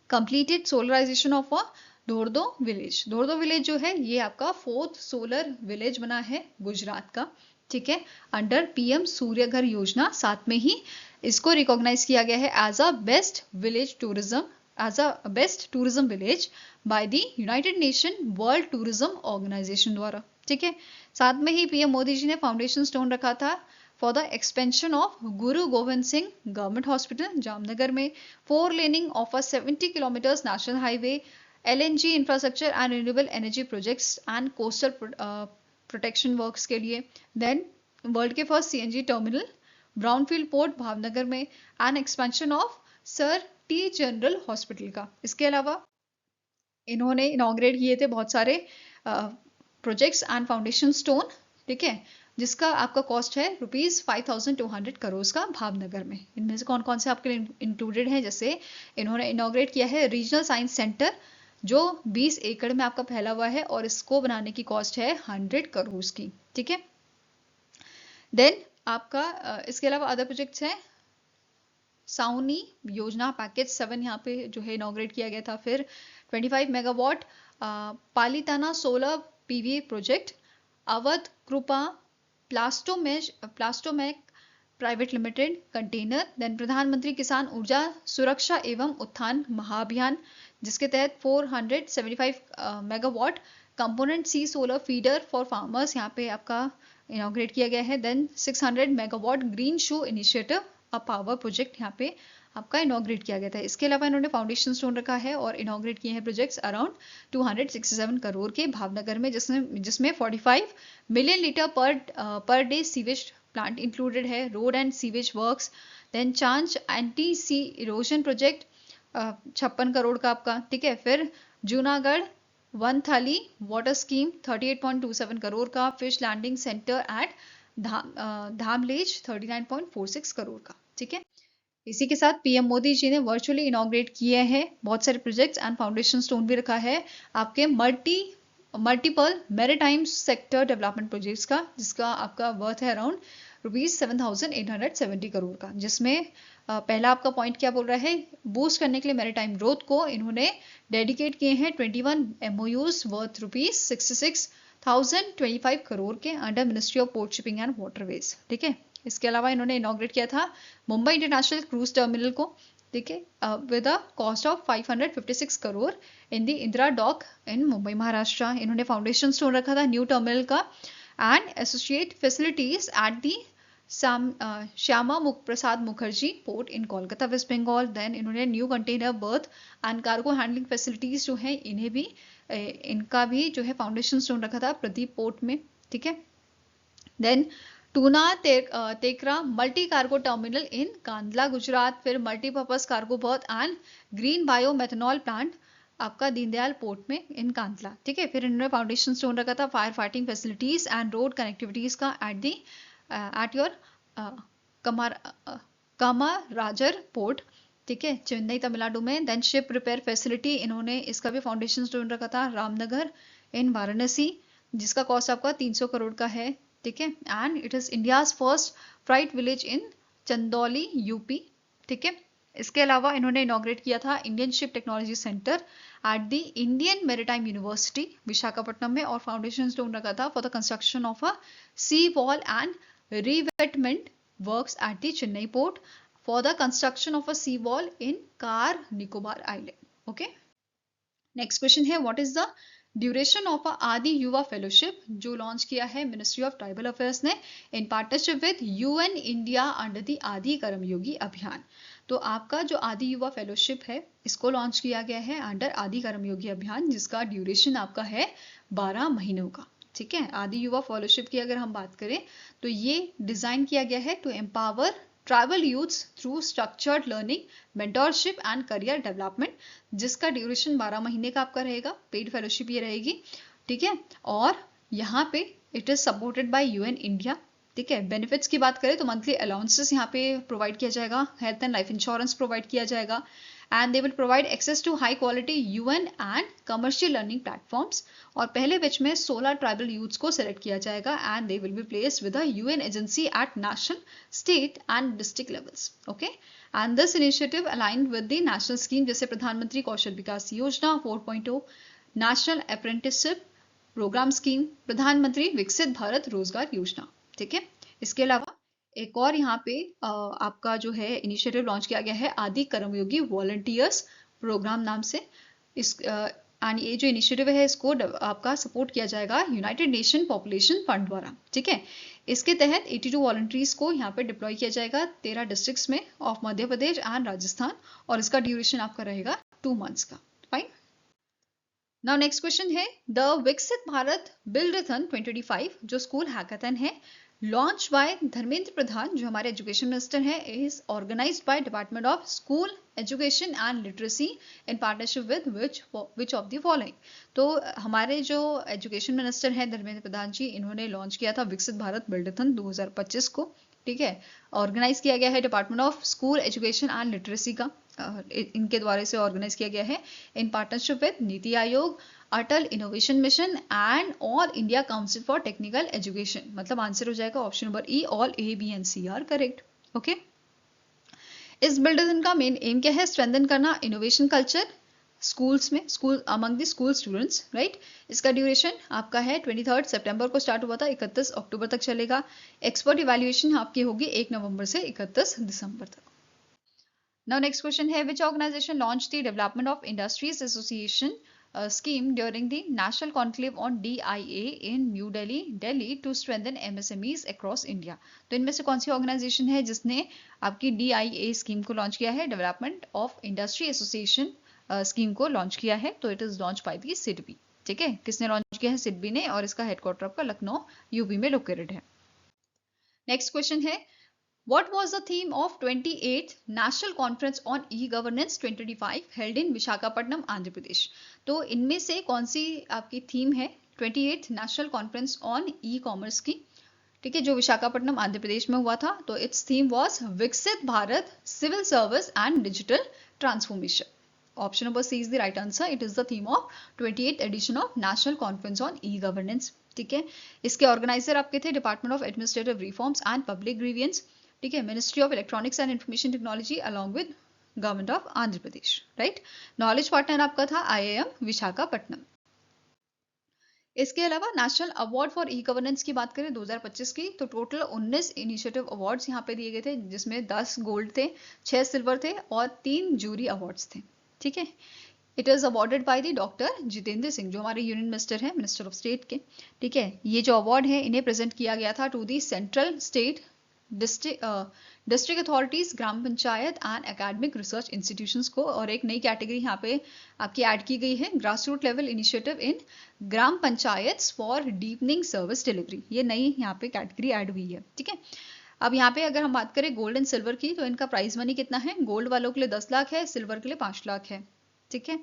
completed solarisation of a Dhordo village. Dhordo village जो है ये आपका 4th सोलर विलेज बना है गुजरात का। ठीक है, अंडर पीएम सूर्यघर योजना। साथ में ही इसको रिकॉग्नाइज किया गया है as a best village tourism, as a best tourism village by the United Nation World Tourism Organization द्वारा। ठीक है, साथ में ही पीएम मोदी जी ने फाउंडेशन स्टोन रखा था for the expansion of Guru Gobind Singh government hospital Jamnagar में, 4 laning of a 70 kilometres national highway LNG infrastructure and renewable energy projects and coastal protection works के लिए। देन वर्ल्ड के first CNG terminal brownfield port Bhavnagar में and expansion of sir T general hospital का। इसके अलावा इन्होंने inaugurate किए थे बहुत सारे प्रोजेक्ट्स एंड फाउंडेशन स्टोन, ठीक है, जिसका आपका कॉस्ट है ₹5200 करोड़ का भावनगर में। इनमें से कौन कौन से आपके इंक्लूडेड हैं, जैसे इन्होंने इनॉग्रेट किया है रीजनल साइंस सेंटर जो 20 एकड़ में आपका फैला हुआ है और इसको बनाने की कॉस्ट है 100 करोड़ की, ठीक है। देन आपका इसके अलावा अदर प्रोजेक्ट्स हैं साउनी योजना पैकेज 7 यहाँ पे जो है इनॉग्रेट किया गया था। फिर 25 megawatt Palitana solar PV project, Awadh कृपा प्लास्टोमेक प्राइवेट लिमिटेड कंटेनर। देन प्रधानमंत्री किसान ऊर्जा सुरक्षा एवं उत्थान महाअभियान जिसके तहत 475 megawatt component C solar feeder for farmers यहाँ पे आपका इनॉग्रेट किया गया है। Then 600 megawatt green shoe initiative a power project यहाँ पे आपका इनॉग्रेट किया गया था। इसके अलावा इन्होंने फाउंडेशन स्टोन रखा है और इनॉग्रेट किए हैं प्रोजेक्ट्स अराउंड 267 करोड़ के भावनगर में, जिसमें 45 million litre per day sewage plant included है, road and sewage works. Then Chanch anti sea erosion project 56 crore का आपका, ठीक है। फिर Junagadh Vanthali water scheme 38.27 crore का। Fish landing centre at Dhamlej 39.46 crore का, ठीक है। इसी के साथ PM मोदी जी ने वर्चुअली इनॉग्रेट किए हैं बहुत सारे प्रोजेक्ट्स एंड फाउंडेशन स्टोन भी रखा है आपके multiple maritime sector development projects का, जिसका आपका वर्थ है अराउंड ₹7,870 करोड़ का। जिसमें पहला आपका पॉइंट क्या बोल रहा है, बूस्ट करने के लिए मैरीटाइम ग्रोथ को इन्होंने डेडिकेट किए हैं 21 MOUs वर्थ ₹66,025 करोड़ के under ministry of port shipping and waterways, ठीक है। इसके अलावा इन्होंने इनॉग्रेट किया था मुंबई इंटरनेशनल क्रूज टर्मिनल को, ठीक है, with a cost of 556 crore in the Indira dock in Mumbai Maharashtra. इन्होंने फाउंडेशन स्टोन रखा था न्यू टर्मिनल का and associate facilities at the Shyama Prasad Mukherjee port in Kolkata West Bengal. Then इन्होंने new container berth and cargo handling facilities जो है इन्हें भी इनका भी जो है फाउंडेशन स्टोन रखा था प्रदीप पोर्ट में, ठीक है। Then Tuna Tekra multi cargo terminal in Kandla Gujarat. फिर multipurpose cargo berth and green bio methanol plant आपका दीनदयाल पोर्ट में इन कांदला, ठीक है। फिर इन्होंने फाउंडेशन स्टोन रखा था fire fighting facilities and road connectivities का एट योर कामाराजर पोर्ट, ठीक है, चेन्नई तमिलनाडु में। देन शिप रिपेयर फैसिलिटी इन्होंने इसका भी फाउंडेशन स्टोन रखा था रामनगर इन वाराणसी, जिसका कॉस्ट आपका 300 करोड़ का है, ठीक है। And it is India's first freight village in Chandauli UP, ठीक है। इसके अलावा इन्होंने इनॉग्रेट किया था Indian Ship Technology Centre at the Indian Maritime University Visakhapatnam में और फाउंडेशन स्टोन रखा था for the construction of a sea wall and revetment works at the Chennai port for the construction of a sea wall in Car Nicobar island, okay. Next question है what is the duration of आदि युवा fellowship जो launch किया है Ministry of tribal affairs ने इन partnership with UN India under the आदि कर्मयोगी अभियान। तो आपका जो आदि युवा फेलोशिप है इसको लॉन्च किया गया है अंडर आदि कर्मयोगी अभियान, जिसका ड्यूरेशन आपका है 12 महीनों का, ठीक है। आदि युवा फेलोशिप की अगर हम बात करें तो ये डिजाइन किया गया है to empower tribal youths through structured learning, mentorship and career development, जिसका ड्यूरेशन 12 महीने का आपका रहेगा। पेड फेलोशिप ये रहेगी, ठीक है। और यहाँ पे it is supported by UN India, ठीक है। बेनिफिट्स की बात करें तो मंथली अलाउंसेस यहाँ पे प्रोवाइड किया जाएगा, health and life insurance provide किया जाएगा and they will provide access to high quality UN and commercial learning platforms. और पहले बैच में 16 ट्राइबल यूथ्स को सिलेक्ट किया जाएगा and they will be placed with a UN agency at national, state and district levels, okay. And this initiative aligned with the national scheme जैसे प्रधानमंत्री कौशल विकास योजना 4.0, national apprenticeship programme scheme, प्रधानमंत्री विकसित भारत रोजगार योजना, ठीक है। इसके अलावा एक और यहाँ पे आपका जो है इनिशिएटिव लॉन्च किया गया है आदि कर्मयोगी वॉलंटियर्स प्रोग्राम नाम से। इस एंड ये जो इनिशिएटिव है इसको आपका सपोर्ट किया जाएगा यूनाइटेड नेशन पॉपुलेशन फंड द्वारा, ठीक है। इसके तहत 82 वॉलंटियर्स को यहाँ पे डिप्लॉय किया जाएगा 13 डिस्ट्रिक्ट्स में ऑफ मध्य प्रदेश एंड राजस्थान और इसका ड्यूरेशन आपका रहेगा 2 मंथ्स का, फाइन। नाउ नेक्स्ट क्वेश्चन है द विकसित भारत बिल्डथन 2025 जो स्कूल हैकाथन है लॉन्च बाय धर्मेंद्र प्रधान जो हमारे एजुकेशन मिनिस्टर हैं is organised by department of school education and literacy in partnership with which of the following. तो हमारे जो एजुकेशन मिनिस्टर हैं धर्मेंद्र प्रधान जी इन्होंने लॉन्च किया था विकसित भारत बिल्डथन 2025 को, ठीक है। ऑर्गेनाइज किया गया है department of school education and literacy का, इनके द्वारा से ऑर्गेनाइज किया गया है इन partnership with NITI Aayog, Atal innovation mission and all India council for technical education. मतलब आंसर हो जाएगा option number E, all A B and C are correct. Okay, इस बिल्डथन का मेन एम क्या है? स्ट्रेंथन करना इनोवेशन कल्चर स्कूल्स में, school among the school students, right. इसका ड्यूरेशन आपका है 23 सितंबर को स्टार्ट हुआ था, 31 अक्टूबर तक चलेगा। एक्सपर्ट इवैल्यूएशन आपकी होगी 1 नवंबर से 31 दिसंबर तक। Now next question है which organization launched the Development of Industries Association scheme during the National Conclave on DIA in New Delhi, Delhi to strengthen MSMEs across India। तो इनमें से कौन सी ऑर्गेनाइजेशन है जिसने आपकी DIA स्कीम को लॉन्च किया है, development of industry association scheme को लॉन्च किया है? तो it is launch by the SIDBI, ठीक है। किसने लॉन्च किया है? सिडबी ने, और इसका हेडक्वार्टर आपका लखनऊ यूपी में लोकेटेड है। नेक्स्ट क्वेश्चन है What was the theme of 28th National Conference on E-Governance 2025 held in Visakhapatnam Andhra Pradesh? तो इनमें से कौन सी आपकी थीम है 28th National Conference on E-Commerce की, ठीक है, जो विशाखापट्टनम आंध्र प्रदेश में हुआ था? तो it's theme was Viksit Bharat civil service and digital transformation. Option number C is the right answer, it is the theme of 28th edition of National Conference on e governance, ठीक है। इसके ऑर्गेनाइजर आपके थे Department of Administrative Reforms and Public Grievances, ठीक है, Ministry of Electronics and Information Technology along with Government of Andhra Pradesh, right. Knowledge partner आपका था IIM Visakhapatnam. इसके अलावा National Award for e governance की बात करें 2025 की, तो टोटल 19 इनिशिएटिव अवार्ड्स यहाँ पे दिए गए थे, जिसमें 10 गोल्ड थे, 6 सिल्वर थे और 3 जूरी अवार्ड्स थे, ठीक है। It is awarded by the doctor Jitendra Singh जो हमारे यूनियन मिनिस्टर हैं, मिनिस्टर ऑफ स्टेट के, ठीक है। ये जो अवार्ड है इन्हें प्रेजेंट किया गया था to the central state district authorities, gram panchayat and academic research institutions को। और एक नई कैटेगरी यहाँ पे आपकी ऐड की गई है, grass root level initiative in gram panchayat for deepening service delivery. ये नई यहाँ पे कैटेगरी ऐड हुई है, ठीक है। अब यहाँ पे अगर हम बात करें गोल्ड एंड सिल्वर की, तो इनका प्राइज मनी कितना है? गोल्ड वालों के लिए 10 लाख है, सिल्वर के लिए 5 लाख है, ठीक है।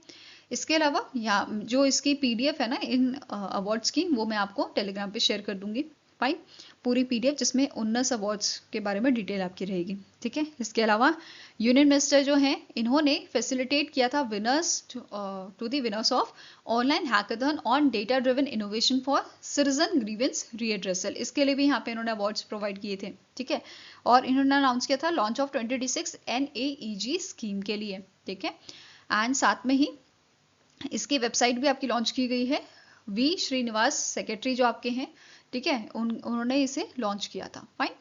इसके अलावा यहाँ जो इसकी PDF है ना इन अवार्ड्स की, वो मैं आपको टेलीग्राम पे शेयर कर दूंगी, फाइन, पूरी PDF जिसमें 19 अवार्ड्स के बारे में डिटेल आपकी रहेगी, ठीक है। इसके अलावा यूनियन मिनिस्टर जो हैं इन्होंने फैसिलिटेट किया था winners to the winners of online hackathon on data driven innovation for citizen grievance redressal. इसके लिए भी यहाँ पे इन्होंने अवार्ड्स प्रोवाइड किए थे, ठीक है। और इन्होंने अनाउंस किया था लॉन्च ऑफ 2026 NAEG स्कीम के लिए, ठीक है। एंड साथ में ही इसकी वेबसाइट भी आपकी लॉन्च की गई है। V श्रीनिवास सेक्रेटरी जो आपके हैं, ठीक है, उन्होंने इसे लॉन्च किया था, fine.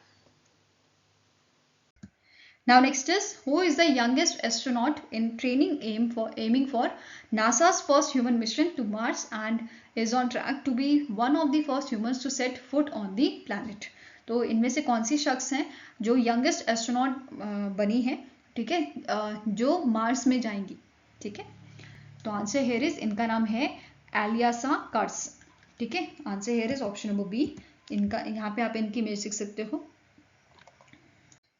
Now next is who is the youngest astronaut in training aiming for NASA's first human mission to Mars and is on track to be one of the first humans to set foot on the planet। तो इनमें से कौन सी शख्स हैं जो youngest astronaut बनी है, ठीक है, जो मार्स में जाएंगी, ठीक है। तो आंसर हेयर इज, इनका नाम है एलियासा कार्सन, ठीक है। Answer here is option number B, इनका यहाँ पे आप इनकी इमेज देख सकते हो।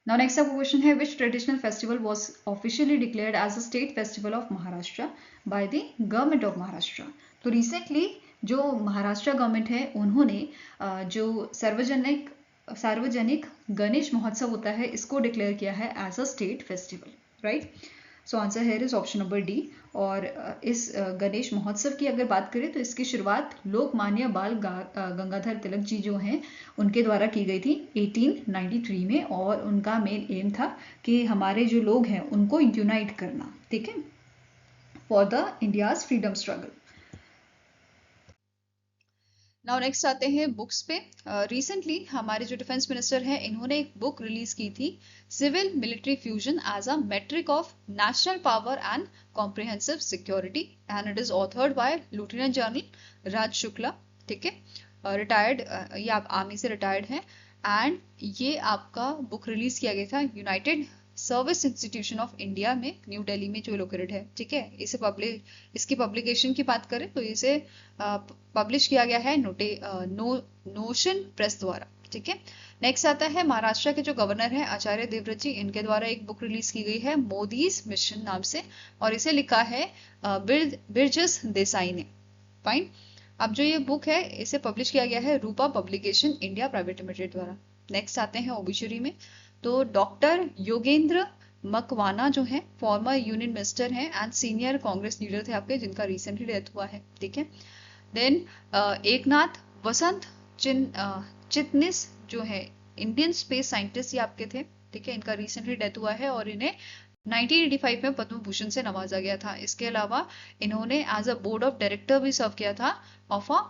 Now next आपका क्वेश्चन है which traditional festival was officially declared as a state festival of Maharashtra by the government of Maharashtra। तो recently जो महाराष्ट्र गवर्नमेंट है उन्होंने जो सार्वजनिक गणेश महोत्सव होता है इसको डिक्लेयर किया है as a state festival, right. So answer here is option number D. और इस गणेश महोत्सव की अगर बात करें तो इसकी शुरुआत लोकमान्य बाल गंगाधर तिलक जी जो हैं उनके द्वारा की गई थी 1893 में, और उनका मेन एम था कि हमारे जो लोग हैं उनको यूनाइट करना, ठीक है, for the India's freedom struggle. Now next आते हैं बुक्स पे। रिसेंटली हमारे जो डिफेंस मिनिस्टर हैं इन्होंने एक बुक रिलीज की थी, civil military fusion as a metric of national power and comprehensive security, and it is authored by lieutenant general Raj Shukla, ठीक है, रिटायर्ड, ये आप आर्मी से रिटायर्ड हैं। एंड ये आपका बुक रिलीज किया गया था United service institution of India में न्यू दिल्ली में जो लोकेटेड है, ठीक है। इसकी पब्लिकेशन की बात करें तो इसे पब्लिश किया गया है नोशन प्रेस द्वारा, ठीक है। नेक्स्ट आता है महाराष्ट्र के जो गवर्नर हैं आचार्य देवव्रत जी, इनके द्वारा एक बुक रिलीज की गई है मोदीज मिशन नाम से, और इसे लिखा है बिरजस देसाई ने। फाइन। अब जो ये बुक है इसे पब्लिश किया गया है रूपा पब्लिकेशन इंडिया प्राइवेट लिमिटेड द्वारा। नेक्स्ट आते हैं ओबिचुरी में, तो डॉक्टर योगेंद्र मकवाना जो है फॉर्मर यूनियन मिनिस्टर हैं एंड सीनियर कांग्रेस लीडर थे आपके, जिनका रिसेंटली डेथ हुआ है, ठीक है। देन एकनाथ वसंत चिटनिस जो है इंडियन स्पेस साइंटिस्ट ये आपके थे, ठीक है। इनका रिसेंटली डेथ हुआ है और इन्हें 1985 में पद्म भूषण से नवाजा गया था। इसके अलावा इन्होंने as a board of director भी सर्व किया था of a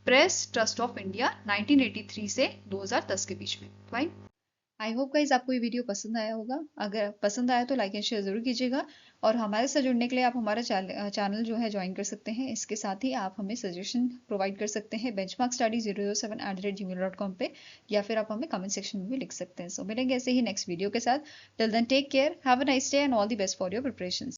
Press Trust of India 1983 से 2010 के बीच में। फाइन। आई होप गाइज आपको ये वीडियो पसंद आया होगा। अगर पसंद आया तो लाइक एंड शेयर जरूर कीजिएगा, और हमारे साथ जुड़ने के लिए आप हमारा चैनल जो है ज्वाइन कर सकते हैं। इसके साथ ही आप हमें सजेशन प्रोवाइड कर सकते हैं benchmarkstudy007@gmail.com पे, या फिर आप हमें कमेंट सेक्शन में भी लिख सकते हैं। सो मिलेंगे ऐसे ही नेक्स्ट वीडियो के साथ। Till then take care, have a nice day and all the best for your preparations.